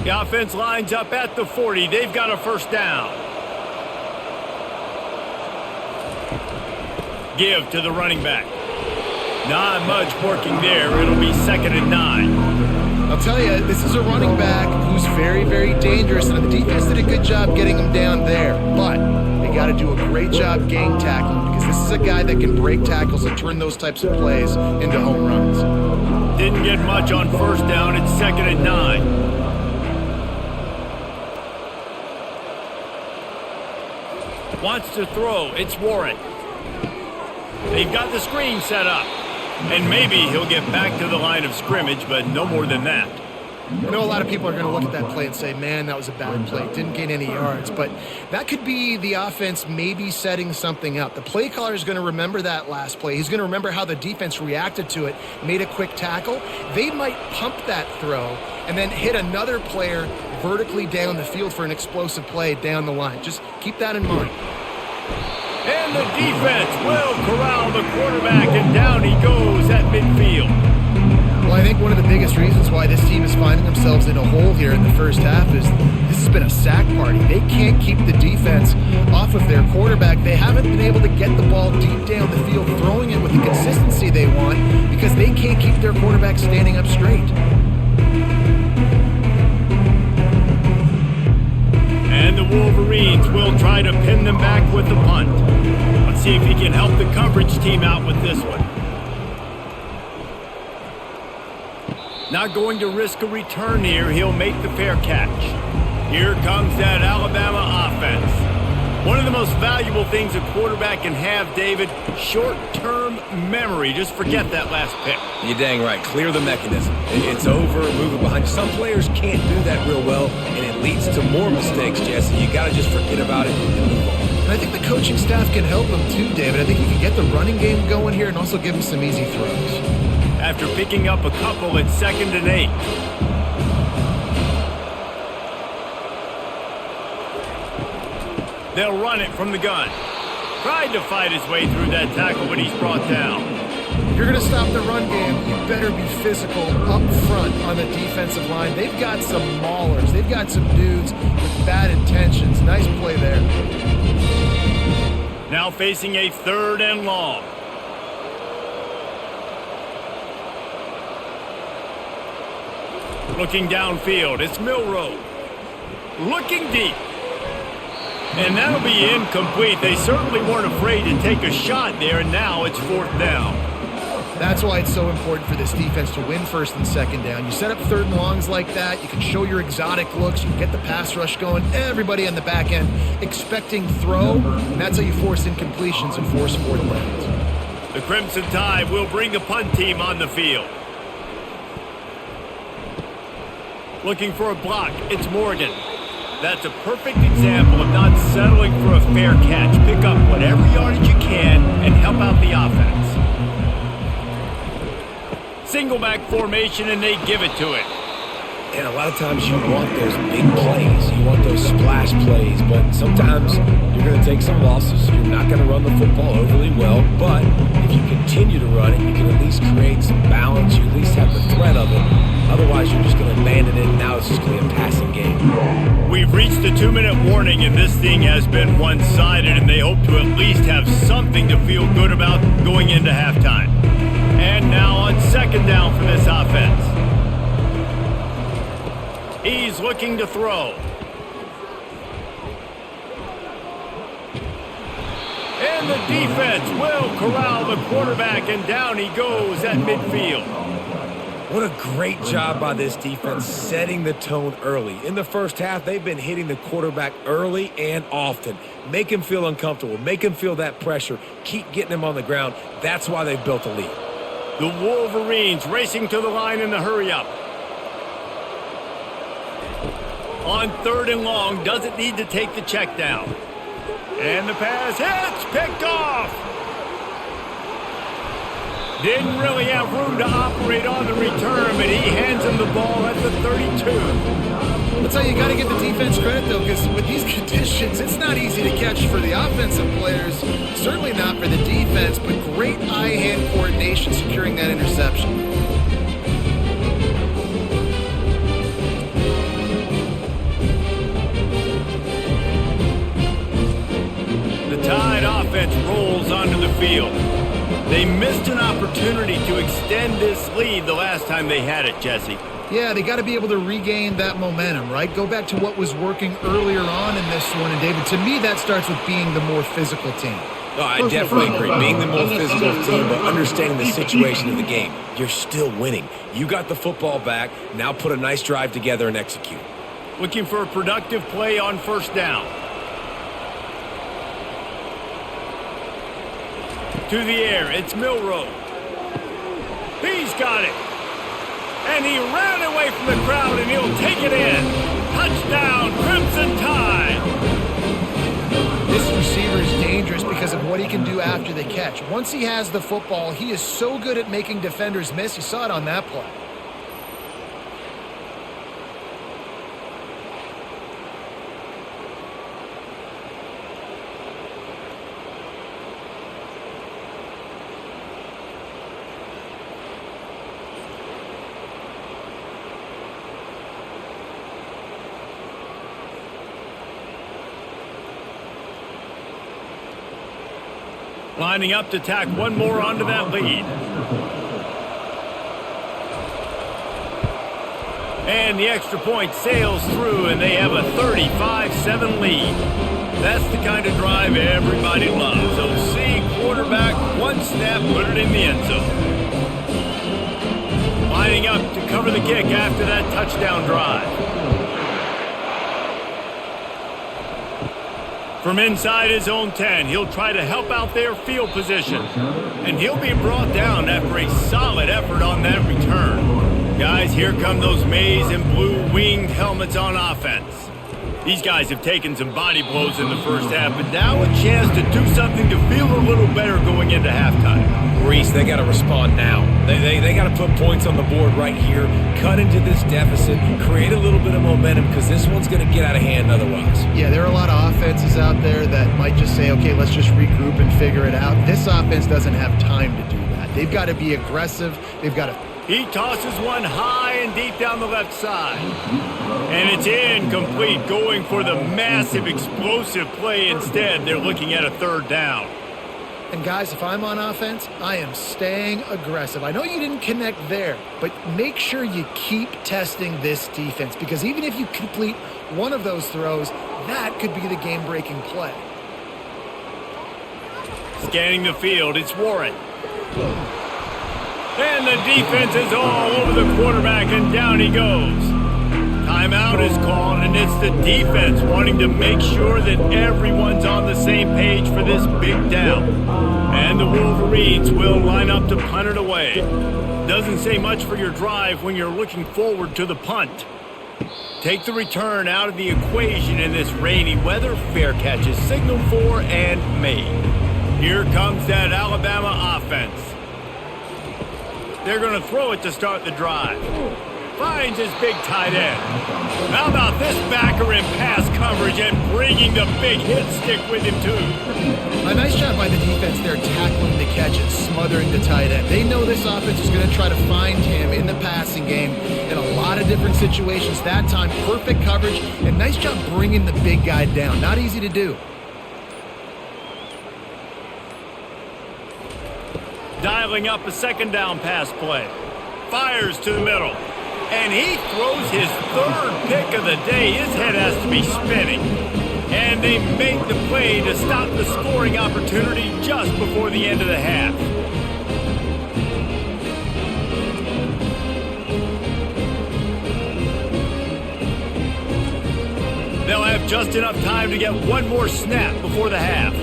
The offense lines up at the 40. They've got a first down. Give to the running back. Not much working there. It'll be 2nd and 9. I'll tell you, this is a running back who's very, very dangerous, and the defense did a good job getting him down there. But they got to do a great job gang tackling, because this is a guy that can break tackles and turn those types of plays into home runs. Didn't get much on first down. It's 2nd and 9. Wants to throw. It's Warren. They've got the screen set up. And maybe he'll get back to the line of scrimmage, but no more than that. I know a lot of people are going to look at that play and say, man, that was a bad play. Didn't gain any yards. But that could be the offense maybe setting something up. The play caller is going to remember that last play. He's going to remember how the defense reacted to it, made a quick tackle. They might pump that throw and then hit another player vertically down the field for an explosive play down the line. Just keep that in mind. And the defense will corral the quarterback, and down he goes at midfield. Well, I think one of the biggest reasons why this team is finding themselves in a hole here in the first half is this has been a sack party. They can't keep the defense off of their quarterback. They haven't been able to get the ball deep down the field, throwing it with the consistency they want, because they can't keep their quarterback standing up straight. And the Wolverines will try to pin them back with the punt. Let's see if he can help the coverage team out with this one. Not going to risk a return here. He'll make the fair catch. Here comes that Alabama offense. One of the most valuable things a quarterback can have, David, short-term memory. Just forget that last pick. You're dang right. Clear the mechanism. It's over, move it behind you. Some players can't do that real well, and it leads to more mistakes, Jesse. You got to just forget about it and move on. And I think the coaching staff can help him too, David. I think you can get the running game going here and also give him some easy throws. After picking up a couple at 2nd and 8. They'll run it from the gun. Tried to fight his way through that tackle, but he's brought down. If you're going to stop the run game, you better be physical up front on the defensive line. They've got some maulers. They've got some dudes with bad intentions. Nice play there. Now facing a 3rd and long. Looking downfield, it's Milroe. Looking deep. And that'll be incomplete. They certainly weren't afraid to take a shot there, and now it's 4th down. That's why it's so important for this defense to win 1st and 2nd down. You set up 3rd and longs like that, you can show your exotic looks, you can get the pass rush going, everybody on the back end expecting throw, and that's how you force incompletions and force 4th downs. The Crimson Tide will bring the punt team on the field. Looking for a block, it's Morgan. That's a perfect example of not settling for a fair catch. Pick up whatever yardage you can and help out the offense. Single back formation, and they give it to it. And a lot of times you want those big plays. You want those splash plays. But sometimes you're going to take some losses. You're not going to run the football overly well. But if you continue to run it, you can at least create some balance. You at least have the threat of it. Otherwise, you're just going to abandon it, and now it's just going to be a passing game. We've reached the 2-minute warning, and this thing has been one-sided, and they hope to at least have something to feel good about going into halftime. And now on 2nd down for this offense. He's looking to throw. And the defense will corral the quarterback, and down he goes at midfield. What a great job by this defense setting the tone early. In the first half, they've been hitting the quarterback early and often. Make him feel uncomfortable. Make him feel that pressure. Keep getting him on the ground. That's why they've built a lead. The Wolverines racing to the line in the hurry-up. On 3rd and long, doesn't need to take the check down. And the pass hits, picked off. Didn't really have room to operate on the return, but he hands him the ball at the 32. That's how you got to give the defense credit, though, because with these conditions, it's not easy to catch for the offensive players. Certainly not for the defense, but great eye-hand coordination securing that interception. The Tide offense rolls onto the field. They missed an opportunity to extend this lead the last time they had it, Jesse. Yeah, they got to be able to regain that momentum, right? Go back to what was working earlier on in this one. And, David, to me, that starts with being the more physical team. No, I definitely agree. Being the more physical team, but understanding the situation of the game. You're still winning. You got the football back. Now put a nice drive together and execute. Looking for a productive play on 1st down. To the air, it's Milroe. He's got it. And he ran away from the crowd, and he'll take it in. Touchdown, Crimson Tide. This receiver is dangerous because of what he can do after the catch. Once he has the football, he is so good at making defenders miss. You saw it on that play. Lining up to tack one more onto that lead. And the extra point sails through, and they have a 35-7 lead. That's the kind of drive everybody loves. So see quarterback, one snap, put it in the end zone. Lining up to cover the kick after that touchdown drive. From inside his own 10, he'll try to help out their field position. And he'll be brought down after a solid effort on that return. Guys, here come those maize and blue winged helmets on offense. These guys have taken some body blows in the first half, but now a chance to do something to feel a little better going into halftime. Reese, they got to respond now. They got to put points on the board right here, cut into this deficit, create a little bit of momentum, because this one's going to get out of hand otherwise. Yeah, there are a lot of offenses out there that might just say, okay, let's just regroup and figure it out. This offense doesn't have time to do that. They've got to be aggressive. They've got to... He tosses one high and deep down the left side. And it's incomplete, going for the massive explosive play instead. They're looking at a third down. And guys, if I'm on offense, I am staying aggressive. I know you didn't connect there, but make sure you keep testing this defense, because even if you complete one of those throws, that could be the game-breaking play. Scanning the field, it's Warren. And the defense is all over the quarterback, and down he goes. Timeout is called, and it's the defense wanting to make sure that everyone's on the same page for this big down. And the Wolverines will line up to punt it away. Doesn't say much for your drive when you're looking forward to the punt. Take the return out of the equation in this rainy weather. Fair catch is signaled for and made. Here comes that Alabama offense. They're going to throw it to start the drive. Finds his big tight end. How about this backer in pass coverage and bringing the big hit stick with him too? A nice job by the defense there, tackling the catch and smothering the tight end. They know this offense is going to try to find him in the passing game in a lot of different situations. That time, perfect coverage, and nice job bringing the big guy down. Not easy to do. Dialing up a second down pass play. Fires to the middle. And he throws his third pick of the day. His head has to be spinning. And they make the play to stop the scoring opportunity just before the end of the half. They'll have just enough time to get one more snap before the half.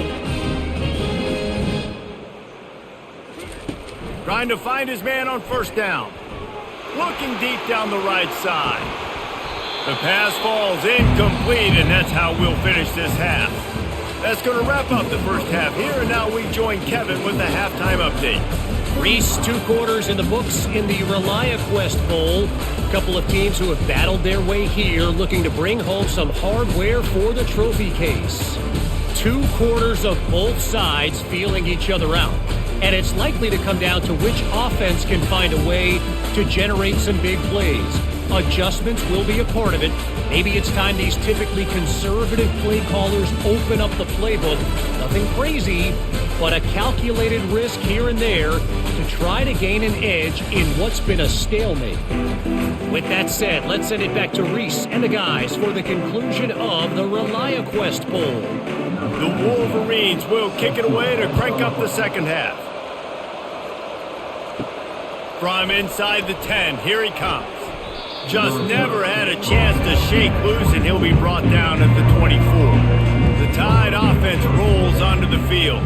Trying to find his man on first down. Looking deep down the right side. The pass falls incomplete, and that's how we'll finish this half. That's going to wrap up the first half here, and now we join Kevin with the halftime update. Reese, 2 quarters in the books in the ReliaQuest Bowl. A couple of teams who have battled their way here, looking to bring home some hardware for the trophy case. 2 quarters of both sides feeling each other out. And it's likely to come down to which offense can find a way to generate some big plays. Adjustments will be a part of it. Maybe it's time these typically conservative play callers open up the playbook. Nothing crazy, but a calculated risk here and there to try to gain an edge in what's been a stalemate. With that said, let's send it back to Reese and the guys for the conclusion of the ReliaQuest Bowl. The Wolverines will kick it away to crank up the second half. From inside the 10, here he comes. Just never had a chance to shake loose, and he'll be brought down at the 24. The Tide offense rolls onto the field.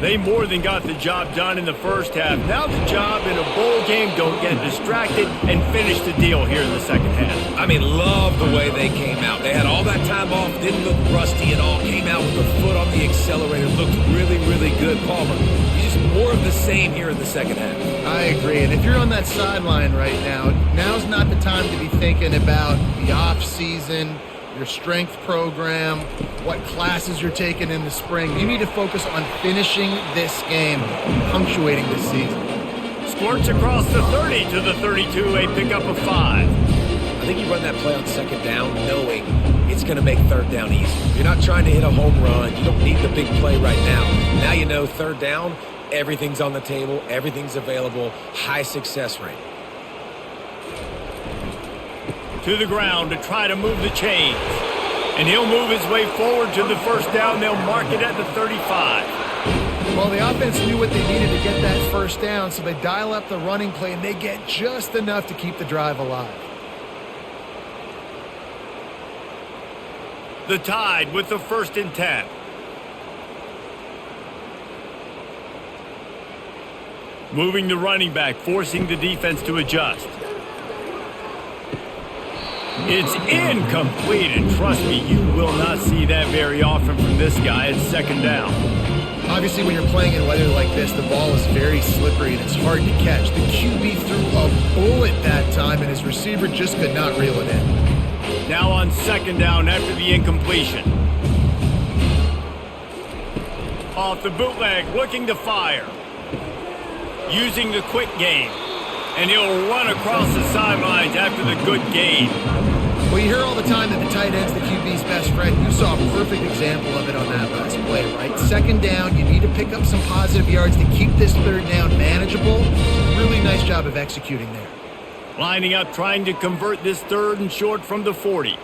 They more than got the job done in the first half. Now the job in a bowl game, don't get distracted and finish the deal here in the second half. I mean, love the way they came out. They had all that time off, didn't look rusty at all, came out with their foot on the accelerator, looked really, really good. Palmer, just more of the same here in the second half. I agree, and if you're on that sideline right now, now's not the time to be thinking about the off-season, your strength program, what classes you're taking in the spring. You need to focus on finishing this game, punctuating this season. Squirts across the 30 to the 32, a pickup of 5. I think you run that play on second down knowing it's going to make third down easy. You're not trying to hit a home run. You don't need the big play right now. Now you know third down, everything's on the table, everything's available, high success rate. To the ground to try to move the chains. And he'll move his way forward to the first down. They'll mark it at the 35. Well, the offense knew what they needed to get that first down, so they dial up the running play, and they get just enough to keep the drive alive. The Tide with the 1st and 10. Moving the running back, forcing the defense to adjust. It's incomplete, and trust me, you will not see that very often from this guy. It's second down. Obviously, when you're playing in weather like this, the ball is very slippery and it's hard to catch. The QB threw a bullet that time, and his receiver just could not reel it in. Now on second down after the incompletion. Off the bootleg, looking to fire. using the quick game. And he'll run across the sidelines after the good gain. Well, you hear all the time that the tight end's the QB's best friend. You saw a perfect example of it on that last play, right? Second down, you need to pick up some positive yards to keep this third down manageable. Really nice job of executing there. Lining up, trying to convert this third and short from the 40.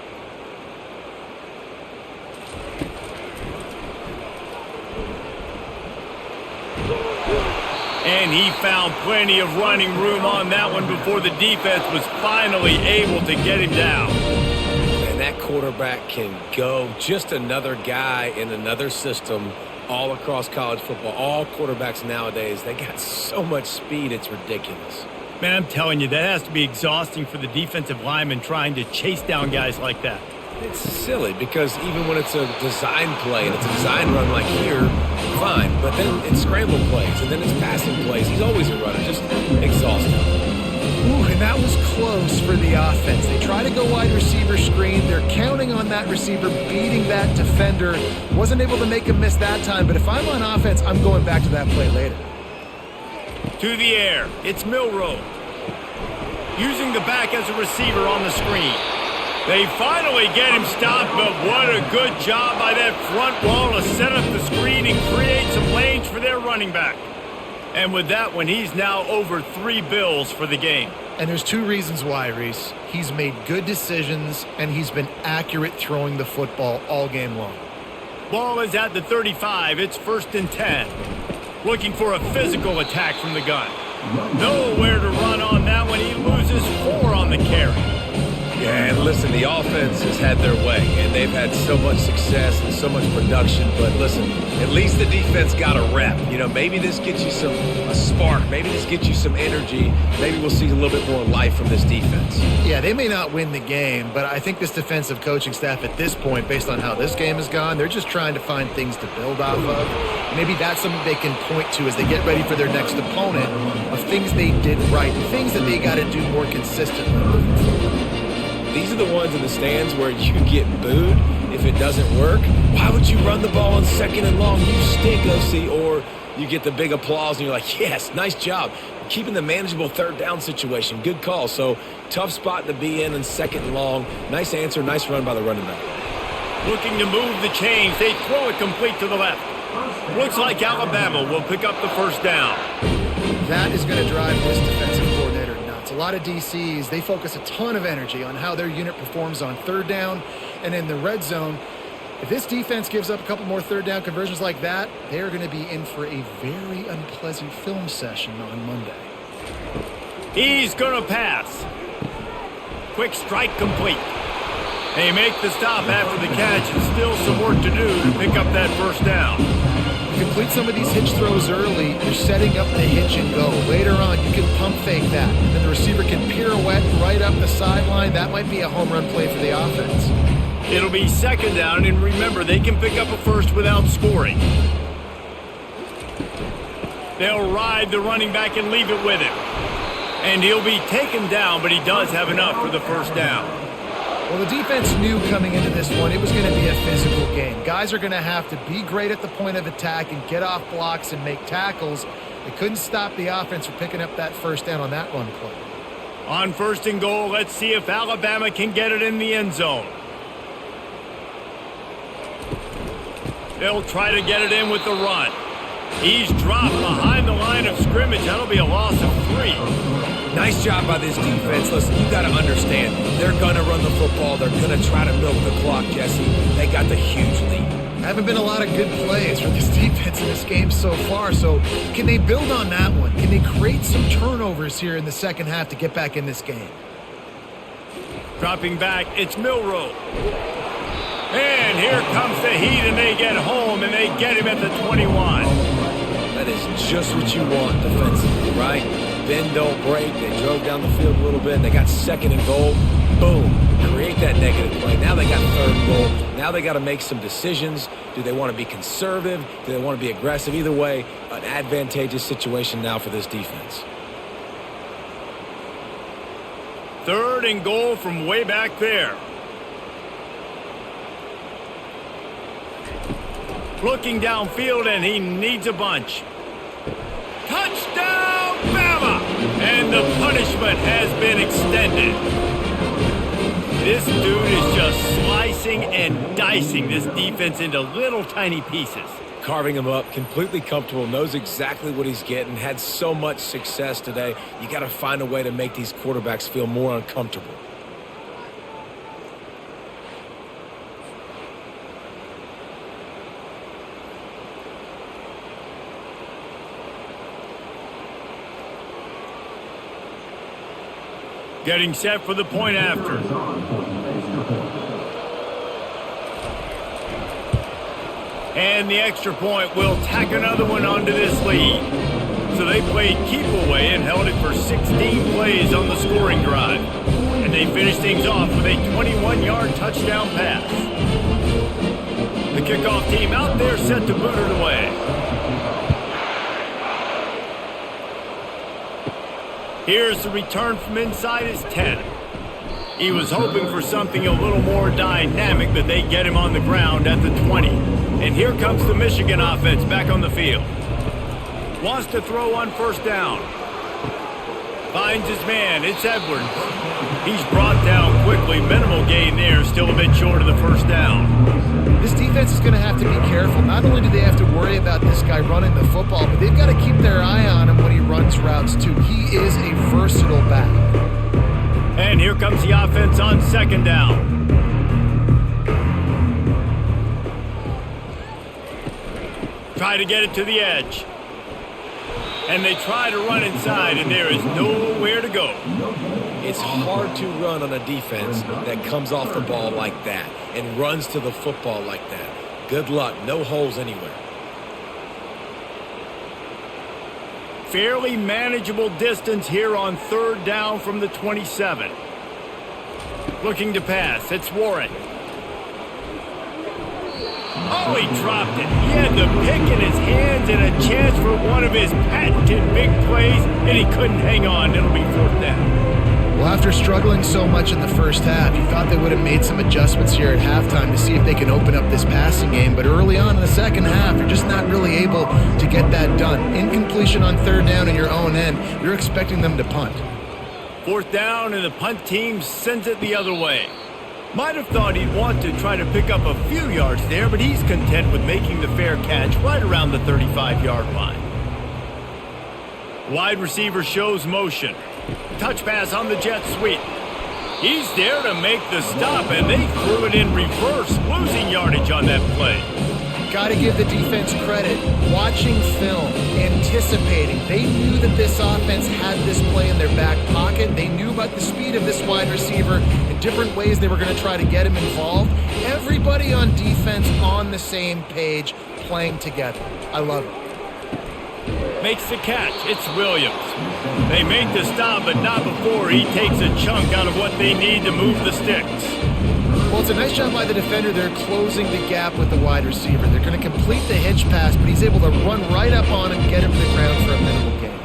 And he found plenty of running room on that one before the defense was finally able to get him down. And that quarterback can go. Just another guy in another system all across college football. All quarterbacks nowadays, they got so much speed, it's ridiculous. Man, I'm telling you, that has to be exhausting for the defensive lineman trying to chase down guys like that. It's silly because even when it's a design play and it's a design run like here, fine. But then it's scramble plays and then it's passing plays. He's always a runner, just exhausting. Ooh, and that was close for the offense. They try to go wide receiver screen. They're counting on that receiver beating that defender. Wasn't able to make him miss that time, but if I'm on offense, I'm going back to that play later. To the air, it's Milroe. Using the back as a receiver on the screen. They finally get him stopped, but what a good job by that front wall to set up the screen and create some lanes for their running back. And with that one, he's now over 3 bills for the game. And there's 2 reasons why, Reese. He's made good decisions, and he's been accurate throwing the football all game long. Ball is at the 35. It's 1st and 10. Looking for a physical attack from the gun. Nowhere to run on that one. He loses 4 on the carry. Yeah, and listen, the offense has had their way, and they've had so much success and so much production. But listen, at least the defense got a rep. You know, maybe this gets you a spark. Maybe this gets you some energy. Maybe we'll see a little bit more life from this defense. Yeah, they may not win the game, but I think this defensive coaching staff at this point, based on how this game has gone, they're just trying to find things to build off of. Maybe that's something they can point to as they get ready for their next opponent of things they did right, things that they got to do more consistently moving forward. These are the ones in the stands where you get booed if it doesn't work. Why would you run the ball on 2nd and long? You stink, OC. Or you get the big applause and you're like, yes, nice job. Keeping the manageable 3rd down situation. Good call. So tough spot to be in 2nd and long. Nice answer, nice run by the running back. Looking to move the chains. They throw it complete to the left. Looks like Alabama will pick up the 1st down. That is going to drive this defensive coordinator nuts. A lot of DCs, they focus a ton of energy on how their unit performs on 3rd down and in the red zone. If this defense gives up a couple more 3rd down conversions like that, they're going to be in for a very unpleasant film session on Monday. He's going to pass. Quick strike complete. They make the stop after the catch, and still some work to do to pick up that 1st down. Complete some of these hitch throws early, you're setting up the hitch and go. Later on, you can pump fake that. And then the receiver can pirouette right up the sideline. That might be a home run play for the offense. It'll be 2nd down, and remember, they can pick up a 1st without scoring. They'll ride the running back and leave it with him. And he'll be taken down, but he does have enough for the 1st down. Well, the defense knew coming into this one it was going to be a physical game. Guys are going to have to be great at the point of attack and get off blocks and make tackles. They couldn't stop the offense from picking up that 1st down on that run play. On 1st and goal, let's see if Alabama can get it in the end zone. They'll try to get it in with the run. He's dropped behind the line of scrimmage. That'll be a loss of 3. Nice job by this defense. Listen, you got to understand, they're going to run the football. They're going to try to milk the clock, Jesse. They got the huge lead. Haven't been a lot of good plays from this defense in this game so far, so can they build on that one? Can they create some turnovers here in the 2nd half to get back in this game? Dropping back, it's Milroe. And here comes the heat, and they get home, and they get him at the 21. That is just what you want defensively, right? Bend, don't break. They drove down the field a little bit. They got 2nd and goal. Boom. Create that negative play. Now they got 3rd and goal. Now they got to make some decisions. Do they want to be conservative? Do they want to be aggressive? Either way, an advantageous situation now for this defense. 3rd and goal from way back there. Looking downfield, and he needs a bunch. Touchdown, punishment has been extended. This dude is just slicing and dicing this defense into little tiny pieces. Carving him up, completely comfortable, knows exactly what he's getting, had so much success today. You got to find a way to make these quarterbacks feel more uncomfortable. Getting set for the point after. And the extra point will tack another one onto this lead. So they played keep away and held it for 16 plays on the scoring drive. And they finished things off with a 21-yard touchdown pass. The kickoff team out there set to boot it away. Here's the return from inside his 10. He was hoping for something a little more dynamic, but they get him on the ground at the 20. And here comes the Michigan offense back on the field. Wants to throw on first down. Finds his man. It's Edwards. He's brought down quickly. Minimal gain there. Still a bit short of the first down. This defense is going to have to be careful. Not only do they have to worry about this guy running the football, but they've got to keep their eye on him when he runs routes too. He is a versatile back. And here comes the offense on second down. Try to get it to the edge. And they try to run inside, and there is nowhere to go. It's hard to run on a defense that comes off the ball like that and runs to the football like that. Good luck. No holes anywhere. Fairly manageable distance here on third down from the 27. Looking to pass. It's Warren. Oh, he dropped it. He had the pick in his hands and a chance for one of his patented big plays, and he couldn't hang on. It'll be fourth down. Well, after struggling so much in the first half, you thought they would have made some adjustments here at halftime to see if they can open up this passing game. But early on in the second half, you're just not really able to get that done. Incompletion on third down in your own end, you're expecting them to punt. Fourth down, and the punt team sends it the other way. Might have thought he'd want to try to pick up a few yards there, but he's content with making the fair catch right around the 35-yard line. Wide receiver shows motion. Touch pass on the jet sweep. He's there to make the stop, and they threw it in reverse, losing yardage on that play. Got to give the defense credit. Watching film, anticipating. They knew that this offense had this play in their back pocket. They knew about the speed of this wide receiver and different ways they were going to try to get him involved. Everybody on defense on the same page, playing together. I love it. Makes the catch. It's Williams. They make the stop, but not before he takes a chunk out of what they need to move the sticks. Well, it's a nice job by the defender. They're closing the gap with the wide receiver. They're going to complete the hitch pass, but he's able to run right up on him, get him to the ground for a minimal gain.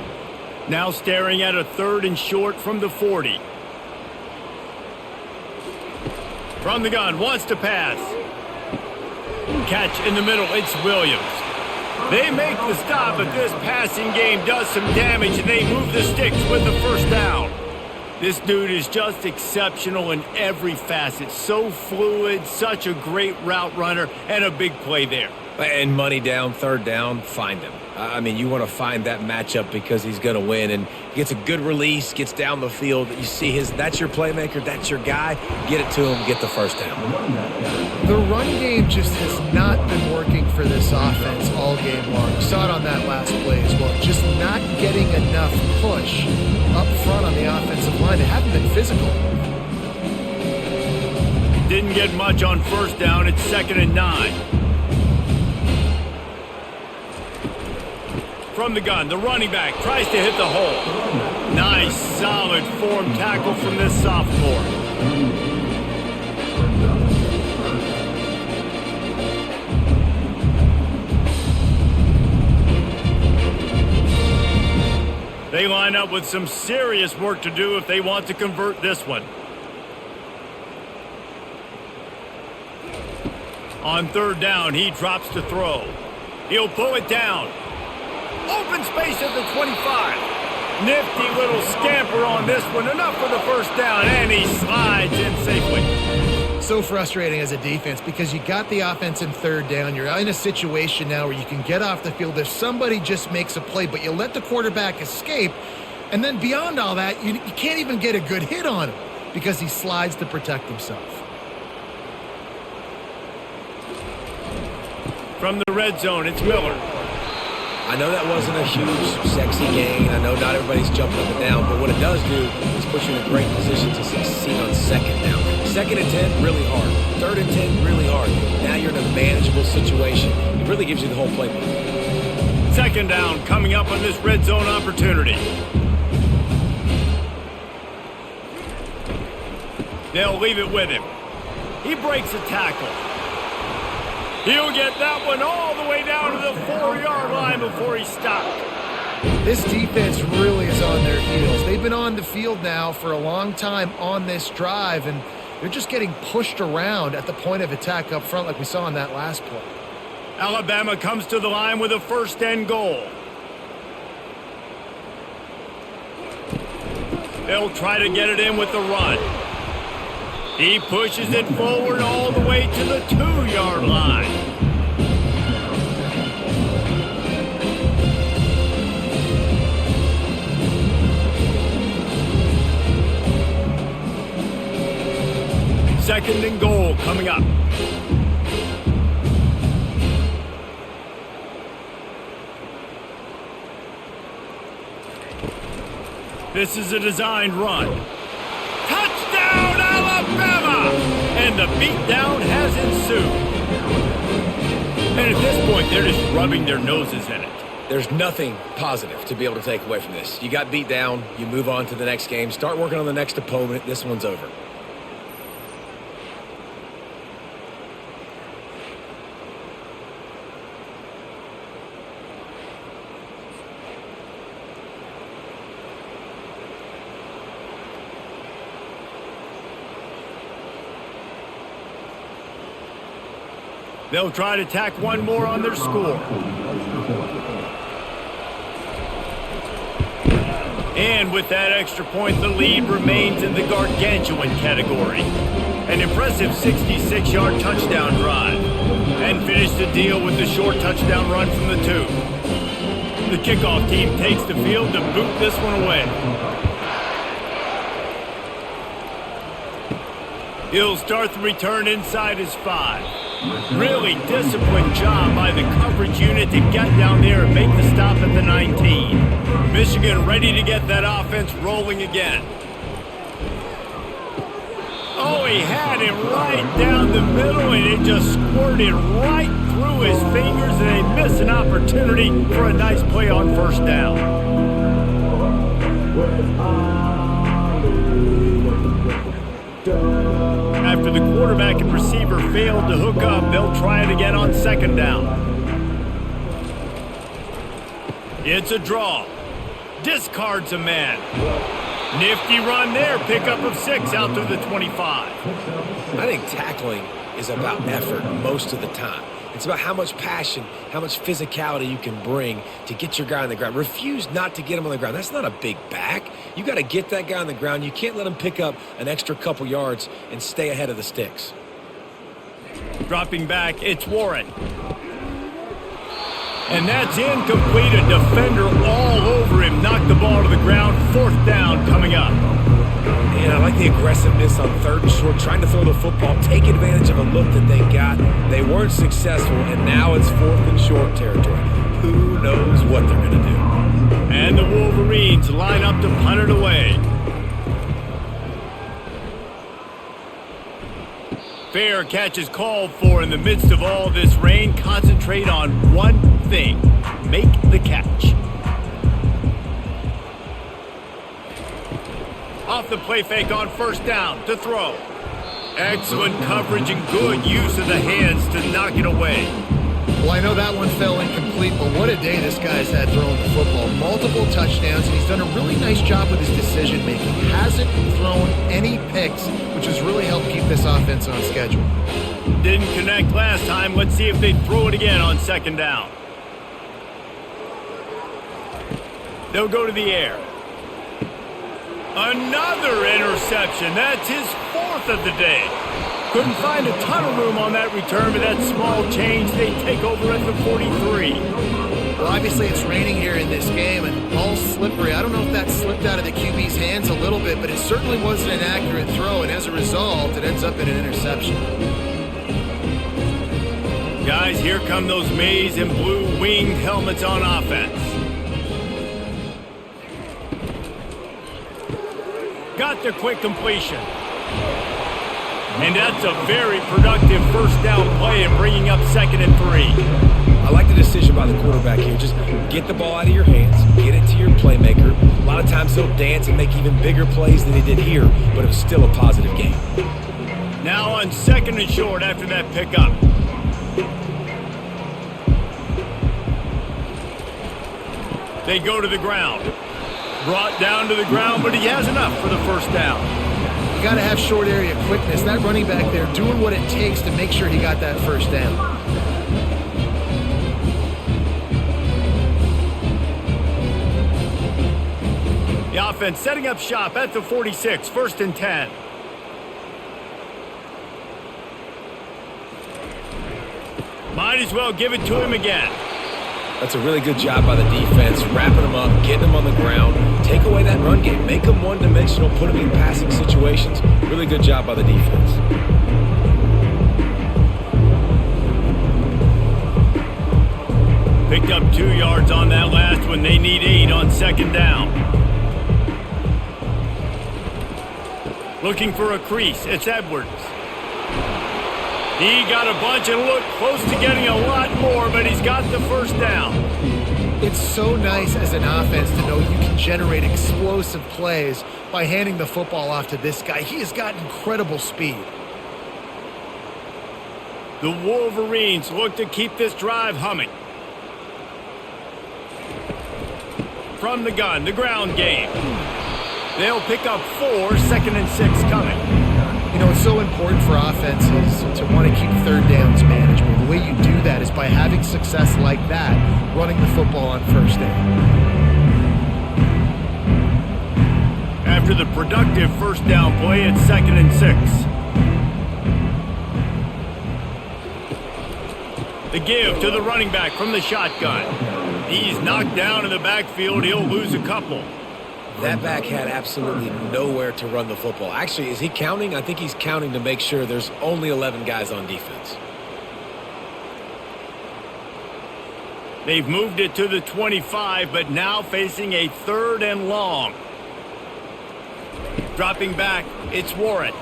Now staring at a third and short from the 40. From the gun, wants to pass. Catch in the middle, it's Williams. They make the stop, but this passing game does some damage, and they move the sticks with the first down. This dude is just exceptional in every facet. So fluid, such a great route runner, and a big play there. And money down, third down, find him. I mean, you want to find that matchup because he's going to win, and he gets a good release, gets down the field. You see that's your playmaker, that's your guy. Get it to him, get the first down. The run game just has not been working for this offense all game long. We saw it on that last play as well. Just not getting enough push up front on the offensive line. They haven't been physical. Didn't get much on first down. It's 2nd and 9. From the gun, the running back tries to hit the hole. Nice, solid form tackle from this sophomore. They line up with some serious work to do if they want to convert this one. On third down, he drops to throw. He'll pull it down. Open space at the 25. Nifty little scamper on this one. Enough for the first down, and he slides in safely. So frustrating as a defense because you got the offense in third down. You're in a situation now where you can get off the field if somebody just makes a play, but you let the quarterback escape. And then beyond all that, you can't even get a good hit on him because he slides to protect himself. From the red zone, it's Miller. I know that wasn't a huge, sexy gain. I know not everybody's jumping up and down, but what it does do is put you in a great position to succeed on second down. Second and 10, really hard. Third and 10, really hard. Now you're in a manageable situation. It really gives you the whole playbook. Second down coming up on this red zone opportunity. They'll leave it with him. He breaks a tackle. He'll get that one all the way down to the 4-yard line before he stopped. This defense really is on their heels. They've been on the field now for a long time on this drive, and they're just getting pushed around at the point of attack up front like we saw in that last play. Alabama comes to the line with a first and goal. They'll try to get it in with the run. He pushes it forward all the way to the 2-yard line. Second and goal coming up. This is a designed run. Touchdown, Alabama! And the beatdown has ensued. And at this point, they're just rubbing their noses in it. There's nothing positive to be able to take away from this. You got beat down, you move on to the next game, start working on the next opponent. This one's over. They'll try to tack one more on their score. And with that extra point, the lead remains in the gargantuan category. An impressive 66-yard touchdown drive. And finish the deal with the short touchdown run from the 2. The kickoff team takes the field to boot this one away. He'll start the return inside his 5. Really disciplined job by the coverage unit to get down there and make the stop at the 19. Michigan ready to get that offense rolling again. Oh, he had him right down the middle, and it just squirted right through his fingers, and they miss an opportunity for a nice play on first down. After the quarterback and receiver failed to hook up, they'll try it again on second down. It's a draw. Discards a man. Nifty run there. Pickup of 6 out to the 25. I think tackling is about effort most of the time. It's about how much passion, how much physicality you can bring to get your guy on the ground. Refuse not to get him on the ground. That's not a big back. You got to get that guy on the ground. You can't let him pick up an extra couple yards and stay ahead of the sticks. Dropping back, it's Warren. And that's incomplete. A defender all over him. Knocked the ball to the ground. Fourth down coming up. And I like the aggressiveness on third and short, trying to throw the football, take advantage of a look that they got. They weren't successful, and now it's fourth and short territory. Who knows what they're going to do? And the Wolverines line up to punt it away. Fair catch is called for in the midst of all this rain. Concentrate on one thing. Make the catch. Off the play fake on first down to throw. Excellent coverage and good use of the hands to knock it away. Well, I know that one fell incomplete, but what a day this guy's had throwing the football. Multiple touchdowns, and he's done a really nice job with his decision-making. Hasn't thrown any picks, which has really helped keep this offense on schedule. Didn't connect last time. Let's see if they throw it again on second down. They'll go to the air. Another interception. That's his 4th of the day. Couldn't find a ton of room on that return, but that small change, they take over at the 43. Well, obviously it's raining here in this game, and ball's slippery. I don't know if that slipped out of the QB's hands a little bit, but it certainly wasn't an accurate throw, and as a result, it ends up in an interception. Guys, here come those maize and blue winged helmets on offense. Got the quick completion. And that's a very productive first down play and bringing up 2nd and 3. I like the decision by the quarterback here. Just get the ball out of your hands, get it to your playmaker. A lot of times they'll dance and make even bigger plays than they did here, but it was still a positive game. Now on 2nd and short after that pickup. They go to the ground. Brought down to the ground, but he has enough for the first down. You got to have short area quickness. That running back there doing what it takes to make sure he got that first down. The offense setting up shop at the 46, 1st and 10. Might as well give it to him again. That's a really good job by the defense, wrapping them up, getting them on the ground. Take away that run game. Make them one-dimensional, put them in passing situations. Really good job by the defense. Picked up 2 yards on that last one. They need 8 on 2nd down. Looking for a crease. It's Edwards. He got a bunch and looked close to getting a lot more, but he's got the first down. It's so nice as an offense to know you can generate explosive plays by handing the football off to this guy. He has got incredible speed. The Wolverines look to keep this drive humming. From the gun, the ground game. They'll pick up 4, 2nd and 6 coming. You know, it's so important for offenses to want to keep 3rd downs manageable. The way you do that is by having success like that, running the football on 1st down. After the productive first down play, it's 2nd and 6. The give to the running back from the shotgun. He's knocked down in the backfield. He'll lose a couple. That back had absolutely nowhere to run the football. Actually, is he counting? I think he's counting to make sure there's only 11 guys on defense. They've moved it to the 25, but now facing a 3rd and long. Dropping back, it's Warren.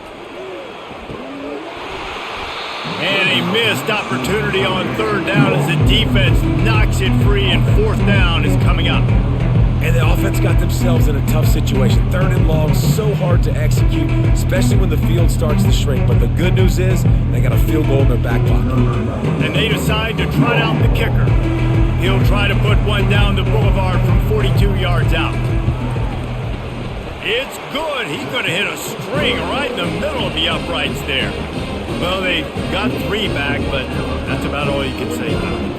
And a missed opportunity on 3rd down as the defense knocks it free, and 4th down is coming up. And the offense got themselves in a tough situation. 3rd and long, so hard to execute, especially when the field starts to shrink. But the good news is they got a field goal in their back pocket. And they decide to trot out the kicker. He'll try to put one down the boulevard from 42 yards out. It's good. He could have hit a string right in the middle of the uprights there. Well, they got 3 back, but that's about all you can say about it.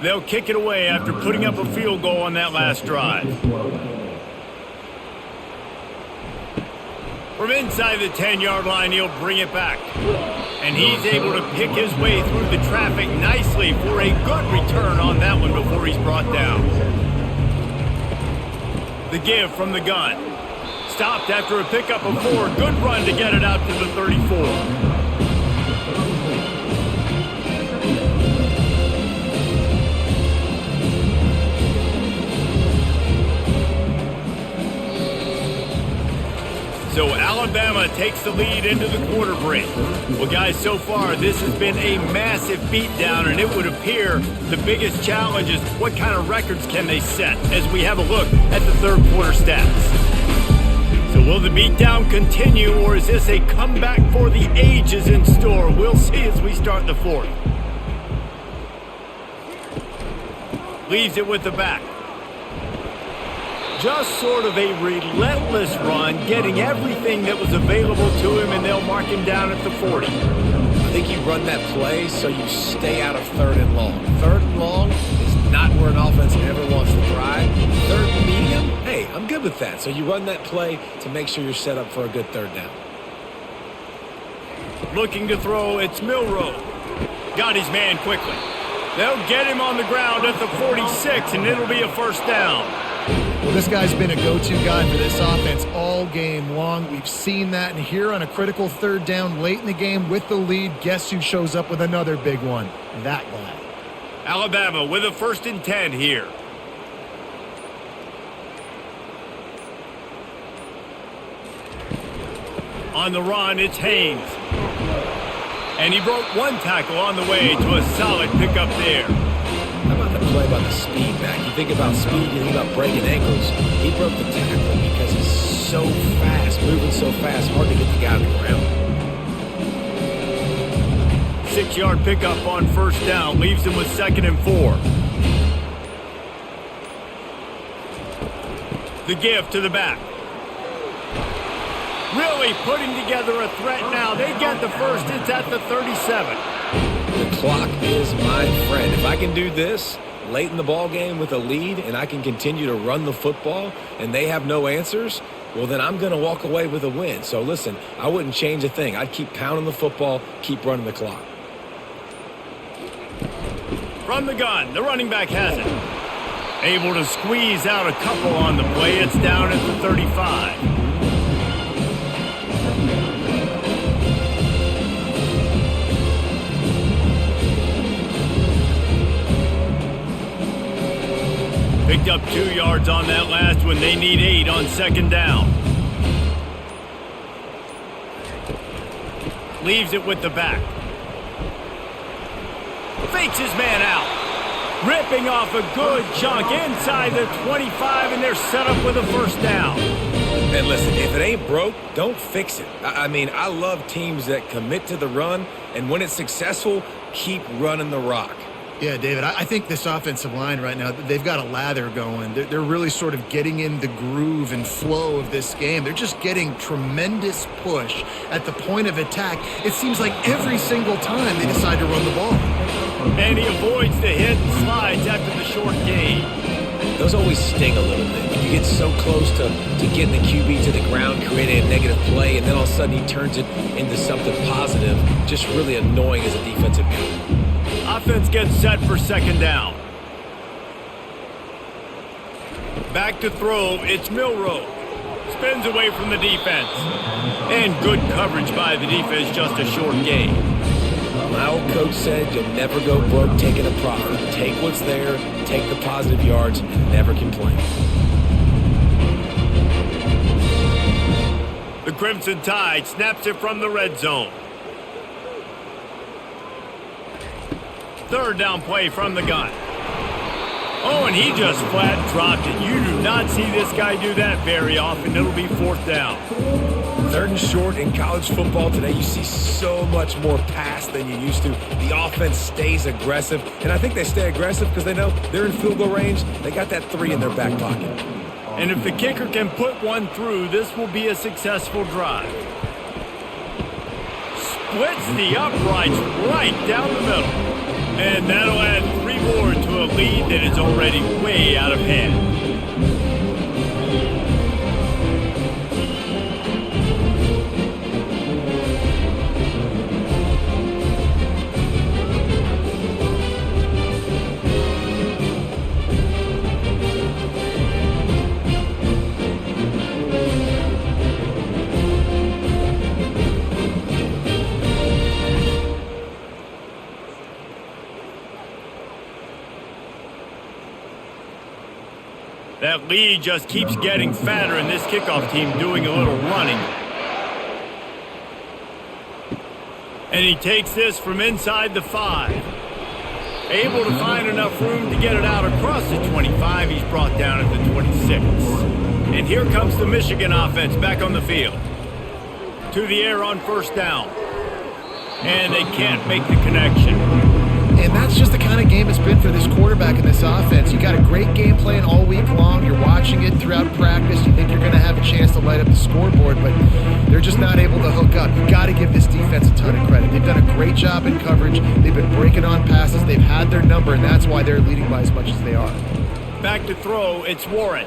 They'll kick it away after putting up a field goal on that last drive. From inside the 10-yard line, he'll bring it back. And he's able to pick his way through the traffic nicely for a good return on that one before he's brought down. The give from the gun. Stopped after a pickup of 4. Good run to get it out to the 34. So Alabama takes the lead into the quarter break. Well, guys, so far this has been a massive beatdown, and it would appear the biggest challenge is what kind of records can they set as we have a look at the 3rd quarter stats. So will the beatdown continue, or is this a comeback for the ages in store? We'll see as we start the 4th. Leaves it with the back. Just sort of a relentless run, getting everything that was available to him, and they'll mark him down at the 40. I think you run that play so you stay out of 3rd and long. 3rd and long is not where an offense ever wants to thrive. 3rd and medium, hey, I'm good with that. So you run that play to make sure you're set up for a good 3rd down. Looking to throw, it's Milroe. Got his man quickly. They'll get him on the ground at the 46, and it'll be a 1st down. Well, this guy's been a go-to guy for this offense all game long. We've seen that, and here on a critical 3rd down late in the game with the lead, guess who shows up with another big one? That guy. Alabama with a 1st and 10 here. On the run, it's Haynes. And he broke one tackle on the way to a solid pickup there. How about the play by the speed back? You think about speed, you think about breaking ankles. He broke the tackle because he's so fast, moving so fast, hard to get the guy on the ground. 6-yard pickup on 1st down, leaves him with 2nd and 4. The give to the back. Really putting together a threat now. They get the 1st. It's at the 37. The clock is my friend. If I can do this late in the ball game with a lead and I can continue to run the football and they have no answers, well, then I'm going to walk away with a win. So, listen, I wouldn't change a thing. I'd keep pounding the football, keep running the clock. From the gun, the running back has it. Able to squeeze out a couple on the play. It's down at the 35. Picked up 2 yards on that last one. They need 8 on 2nd down. Leaves it with the back. Fakes his man out. Ripping off a good chunk inside the 25, and they're set up with a 1st down. And listen, if it ain't broke, don't fix it. I mean, I love teams that commit to the run, and when it's successful, keep running the rock. Yeah, David, I think this offensive line right now, they've got a lather going. They're really sort of getting in the groove and flow of this game. They're just getting tremendous push at the point of attack. It seems like every single time they decide to run the ball. And he avoids the hit and slides after the short gain. Those always sting a little bit. When you get so close to getting the QB to the ground, creating a negative play, and then all of a sudden he turns it into something positive, just really annoying as a defensive guy. Offense gets set for 2nd down. Back to throw, it's Milroe. Spins away from the defense. And good coverage by the defense, just a short gain. My old coach said you'll never go broke taking a profit. Take what's there, take the positive yards, and never complain. The Crimson Tide snaps it from the red zone. 3rd down play from the gun. Oh, and he just flat dropped it. You do not see this guy do that very often. It'll be 4th down. 3rd and short in college football today, you see so much more pass than you used to. The offense stays aggressive, and I think they stay aggressive because they know they're in field goal range. They got that 3 in their back pocket. And if the kicker can put one through, this will be a successful drive. Splits the uprights right down the middle. And that'll add 3 more to a lead that is already way out of hand. That lead just keeps getting fatter, and this kickoff team doing a little running. And he takes this from inside the 5. Able to find enough room to get it out across the 25. He's brought down at the 26. And here comes the Michigan offense back on the field. To the air on 1st down. And they can't make the connection. And that's just the kind of game it's been for this quarterback in this offense. You got a great game plan all week long. You're watching it throughout practice. You think you're going to have a chance to light up the scoreboard, but they're just not able to hook up. You got to give this defense a ton of credit. They've done a great job in coverage. They've been breaking on passes. They've had their number, and that's why they're leading by as much as they are. Back to throw, it's Warren.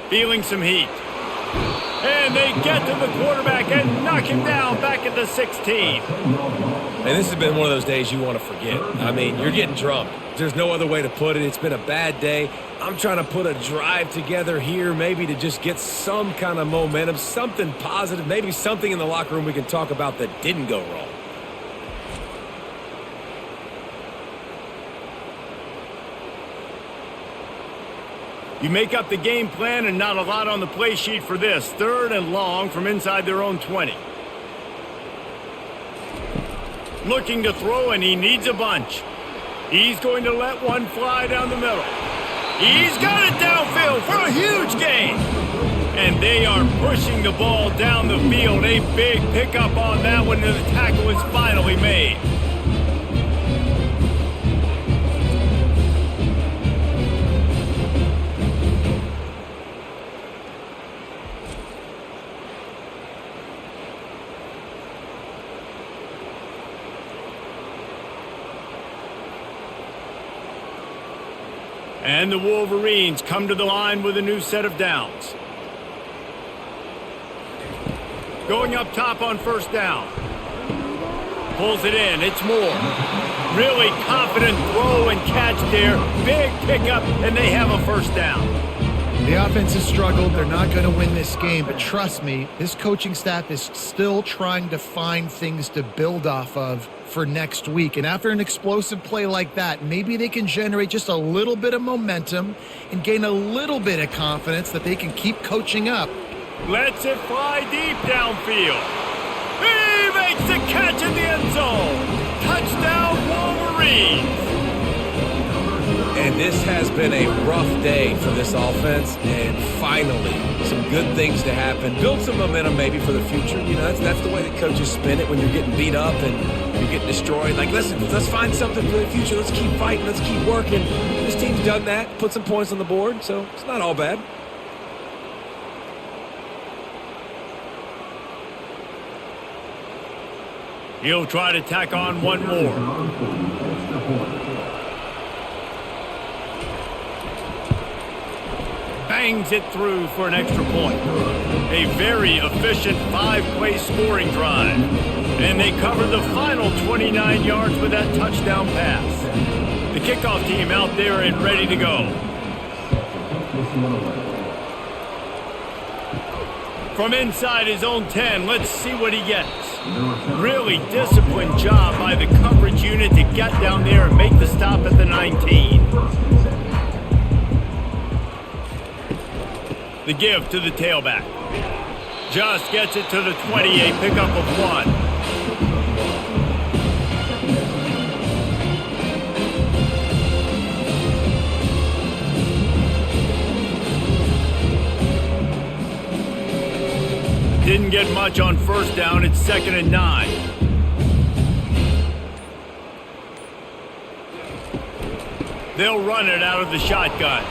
Feeling some heat. And they get to the quarterback and knock him down back at the 16. And this has been one of those days you want to forget. I mean, you're getting drunk. There's no other way to put it. It's been a bad day. I'm trying to put a drive together here, maybe to just get some kind of momentum, something positive, maybe something in the locker room we can talk about that didn't go wrong. You make up the game plan and not a lot on the play sheet for this. 3rd and long from inside their own 20. Looking to throw, and he needs a bunch. He's going to let one fly down the middle. He's got it downfield for a huge gain. And they are pushing the ball down the field. A big pickup on that one, and the tackle is finally made. And the Wolverines come to the line with a new set of downs. Going up top on 1st down. Pulls it in. It's Moore. Really confident throw and catch there. Big pickup, and they have a 1st down. The offense has struggled. They're not going to win this game, but trust me, this coaching staff is still trying to find things to build off of for next week. And after an explosive play like that, maybe they can generate just a little bit of momentum and gain a little bit of confidence that they can keep coaching up. Lets it fly deep downfield. He makes the catch in the end zone. Touchdown, Wolverines. And this has been a rough day for this offense, and finally, some good things to happen. Build some momentum maybe for the future. You know, that's the way that coaches spin it when you're getting beat up and you're getting destroyed. Like, listen, let's find something for the future. Let's keep fighting. Let's keep working. This team's done that, put some points on the board, so it's not all bad. He'll try to tack on one more. Bangs it through for an extra point. A very efficient 5-play scoring drive. And they cover the final 29 yards with that touchdown pass. The kickoff team out there and ready to go. From inside his own 10, let's see what he gets. Really disciplined job by the coverage unit to get down there and make the stop at the 19. The give to the tailback. Just gets it to the 20, a pickup of 1. Didn't get much on 1st down. It's 2nd and 9. They'll run it out of the shotgun.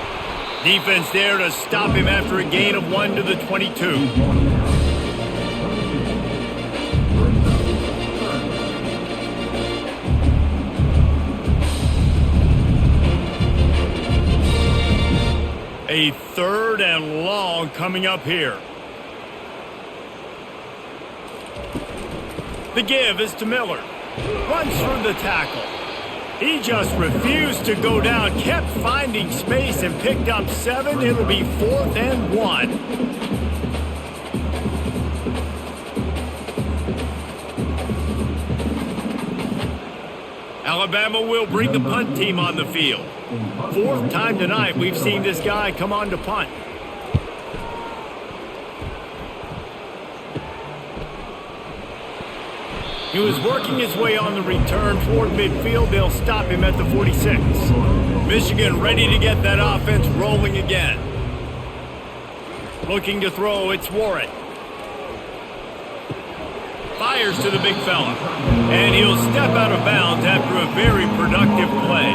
Defense there to stop him after a gain of 1 to the 22. A 3rd and long coming up here. The give is to Miller. Runs through the tackle. He just refused to go down, kept finding space and picked up 7. It'll be 4th and 1. Alabama will bring the punt team on the field. 4th time tonight we've seen this guy come on to punt. He was working his way on the return toward midfield. They'll stop him at the 46. Michigan ready to get that offense rolling again. Looking to throw, it's Warren. fires to the big fella. And he'll step out of bounds after a very productive play.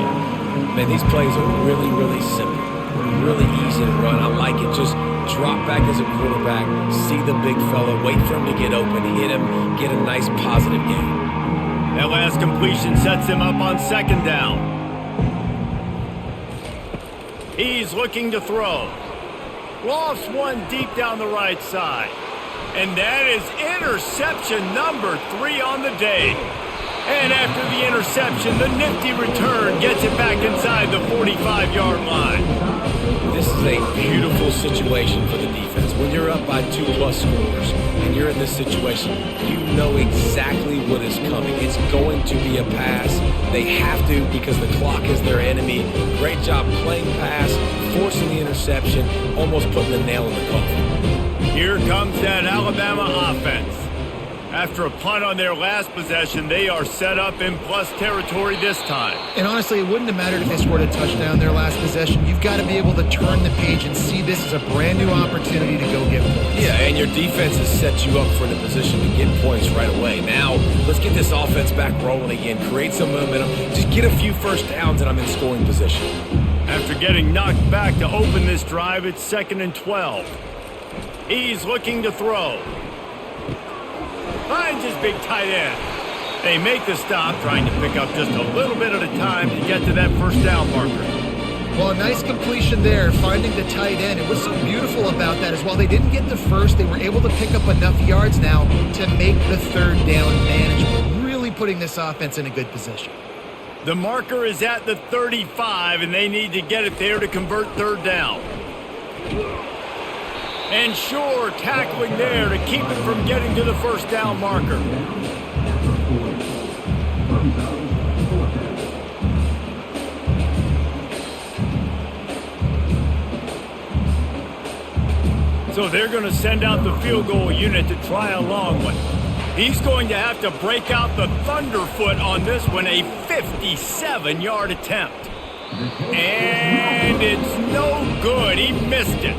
Man, these plays are really, really simple. Really easy to run. I like it. Just drop back as a quarterback, see the big fella, wait for him to get open, hit him, get a nice positive gain. That last completion sets him up on second down. He's looking to throw. Lofts one deep down the right side. And that is interception number 3 on the day. And after the interception, the nifty return gets it back inside the 45-yard line. This is a beautiful situation for the defense. When you're up by 2+ scores and you're in this situation, you know exactly what is coming. It's going to be a pass. They have to because the clock is their enemy. Great job playing pass, forcing the interception, almost putting the nail in the coffin. Here comes that Alabama offense. After a punt on their last possession, they are set up in plus territory this time. And honestly, it wouldn't have mattered if they scored a touchdown their last possession. You've got to be able to turn the page and see this as a brand new opportunity to go get points. Yeah, and your defense has set you up for the position to get points right away. Now, let's get this offense back rolling again, create some momentum, just get a few first downs, and I'm in scoring position. After getting knocked back to open this drive, it's 2nd and 12. He's looking to throw. Finds his big tight end. They make the stop, trying to pick up just a little bit at a time to get to that first down marker. Well, a nice completion there, finding the tight end. And what's so beautiful about that is while they didn't get the first, they were able to pick up enough yards now to make the third down manageable, really putting this offense in a good position. The marker is at the 35, and they need to get it there to convert third down. And sure, tackling there to keep it from getting to the first down marker. So they're going to send out the field goal unit to try a long one. He's going to have to break out the thunderfoot on this one, a 57-yard attempt. And it's no good. He missed it.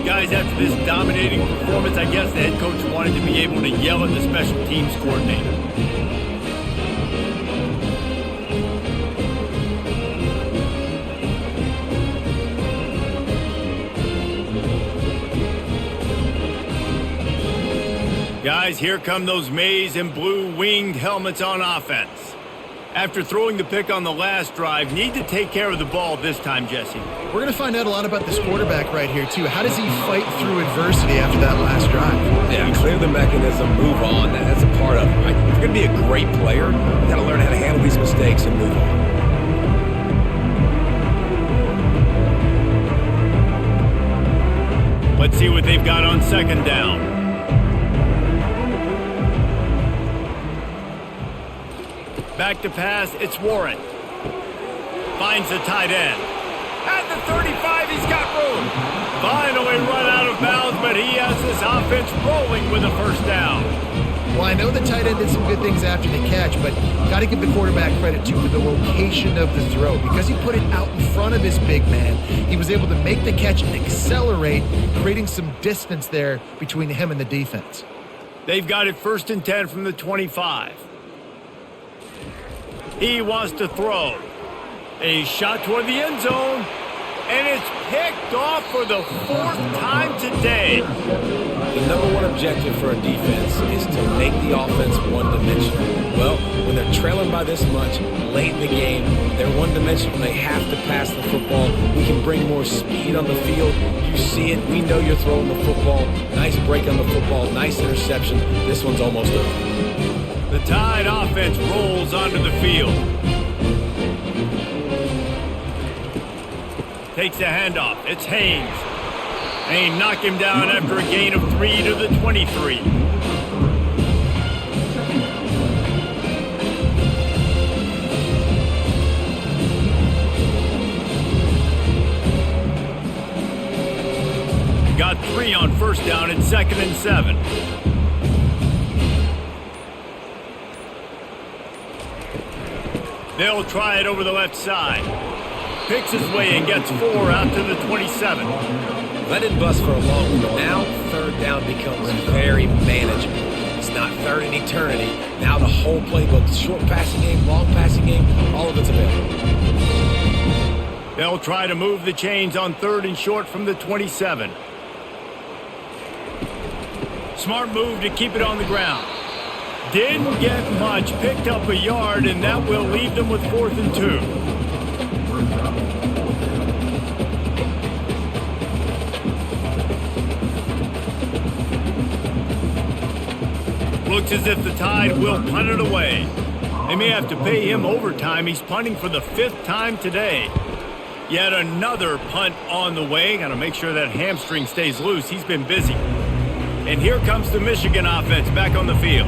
Guys, after this dominating performance, I guess the head coach wanted to be able to yell at the special teams coordinator. Guys, here come those maize and blue winged helmets on offense. After throwing the pick on the last drive, need to take care of the ball this time, Jesse. We're going to find out a lot about this quarterback right here, too. How does he fight through adversity after that last drive? Yeah, clear the mechanism, move on. That's a part of it, right? If you're going to be a great player, you got to learn how to handle these mistakes and move on. Let's see what they've got on second down. Back to pass, it's Warren. Finds the tight end. At the 35, he's got room. Finally run out of bounds, but he has this offense rolling with a first down. Well, I know the tight end did some good things after the catch, but got to give the quarterback credit, too, for the location of the throw. Because he put it out in front of his big man, he was able to make the catch and accelerate, creating some distance there between him and the defense. They've got it 1st and 10 from the 25. He wants to throw. A shot toward the end zone. And it's picked off for the 4th time today. The number one objective for a defense is to make the offense one-dimensional. Well, when they're trailing by this much, late in the game, they're one-dimensional. They have to pass the football. We can bring more speed on the field. You see it. We know you're throwing the football. Nice break on the football. Nice interception. This one's almost over. The Tide offense rolls onto the field. Takes the handoff. It's Haynes. They knock him down after a gain of 3 to the 23. Got 3 on first down and 2nd and 7. They'll try it over the left side. Picks his way and gets 4 out to the 27. That didn't bust for a long one, but now third down becomes very manageable. It's not third in eternity. Now the whole playbook, short passing game, long passing game, all of it's available. They'll try to move the chains on 3rd and short from the 27. Smart move to keep it on the ground. Didn't get much, picked up a yard, and that will leave them with 4th and 2. Looks as if the Tide will punt it away. They may have to pay him overtime. He's punting for the 5th time today. Yet another punt on the way. Got to make sure that hamstring stays loose. He's been busy. And here comes the Michigan offense back on the field.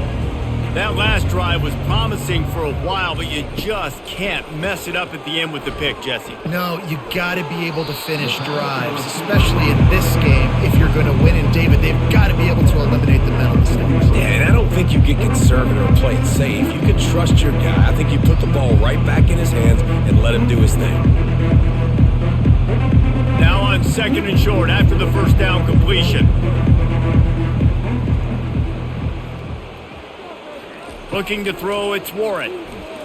That last drive was promising for a while, but you just can't mess it up at the end with the pick, Jesse. No, you got to be able to finish drives, especially in this game if you're going to win. And David, they've got to be able to eliminate the mental mistakes. Yeah, and I don't think you get conservative or play it safe. You can trust your guy. I think you put the ball right back in his hands and let him do his thing. Now on 2nd and short after the 1st down completion. Looking to throw, it's Warren.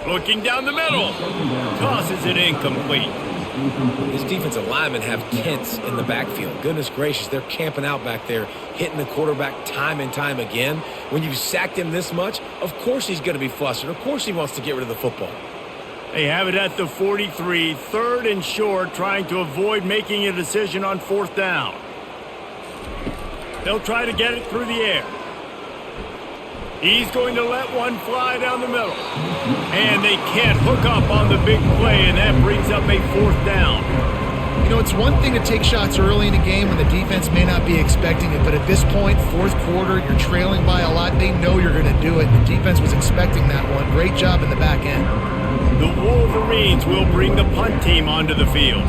Looking down the middle. Tosses it incomplete. These defensive linemen have tents in the backfield. Goodness gracious, they're camping out back there, hitting the quarterback time and time again. When you've sacked him this much, of course he's going to be flustered. Of course he wants to get rid of the football. They have it at the 43, 3rd and short, trying to avoid making a decision on 4th down. They'll try to get it through the air. He's going to let one fly down the middle. And they can't hook up on the big play, and that brings up a 4th down. You know, it's one thing to take shots early in a game when the defense may not be expecting it, but at this point, 4th quarter, you're trailing by a lot. They know you're going to do it. The defense was expecting that one. Great job in the back end. The Wolverines will bring the punt team onto the field.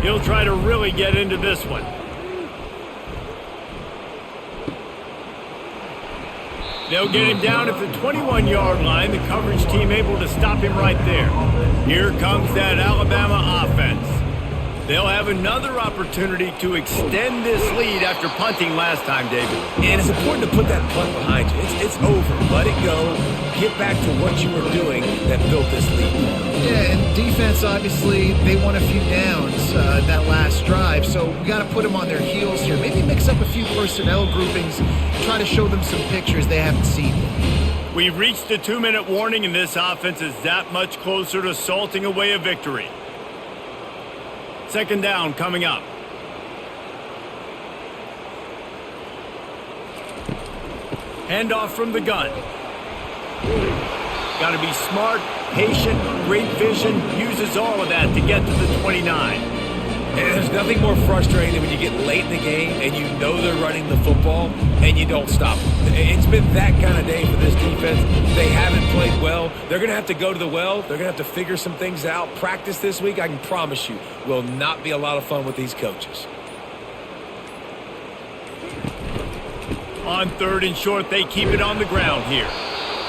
He'll try to really get into this one. They'll get him down at the 21-yard line. The coverage team able to stop him right there. Here comes that Alabama offense. They'll have another opportunity to extend this lead after punting last time, David. And it's important to put that punt behind you. It's over. Let it go. Get back to what you were doing that built this lead. Yeah, and defense, obviously, they won a few downs that last drive, so we got to put them on their heels here. Maybe mix up a few personnel groupings, try to show them some pictures they haven't seen yet. We've reached the 2-minute warning, and this offense is that much closer to salting away a victory. 2nd down coming up. Handoff from the gun. Got to be smart, patient, great vision, uses all of that to get to the 29. And there's nothing more frustrating than when you get late in the game and you know they're running the football and you don't stop them. It's been that kind of day for this defense. They haven't played well. They're going to have to go to the well. They're going to have to figure some things out. Practice this week, I can promise you, will not be a lot of fun with these coaches. On 3rd and short, they keep it on the ground here.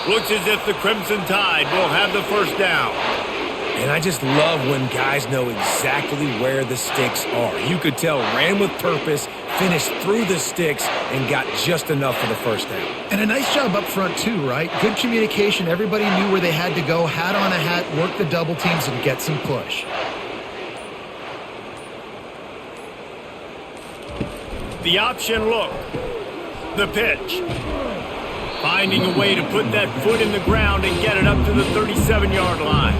Looks as if the Crimson Tide will have the 1st down. And I just love when guys know exactly where the sticks are. You could tell ran with purpose, finished through the sticks, and got just enough for the 1st down. And a nice job up front too, right? Good communication. Everybody knew where they had to go, hat on a hat, work the double teams, and get some push. The option look. The pitch. Finding a way to put that foot in the ground and get it up to the 37-yard line.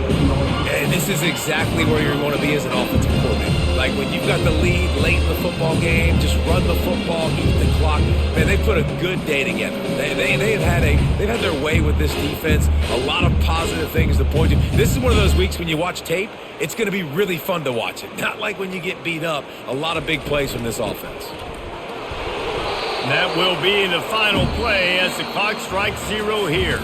And this is exactly where you want to be as an offensive coordinator. Like when you've got the lead late in the football game, just run the football, eat the clock. Man, they put a good day together. They've had their way with this defense. A lot of positive things to point to. This is one of those weeks when you watch tape, it's going to be really fun to watch it. Not like when you get beat up. A lot of big plays from this offense. That will be the final play as the clock strikes 0 here.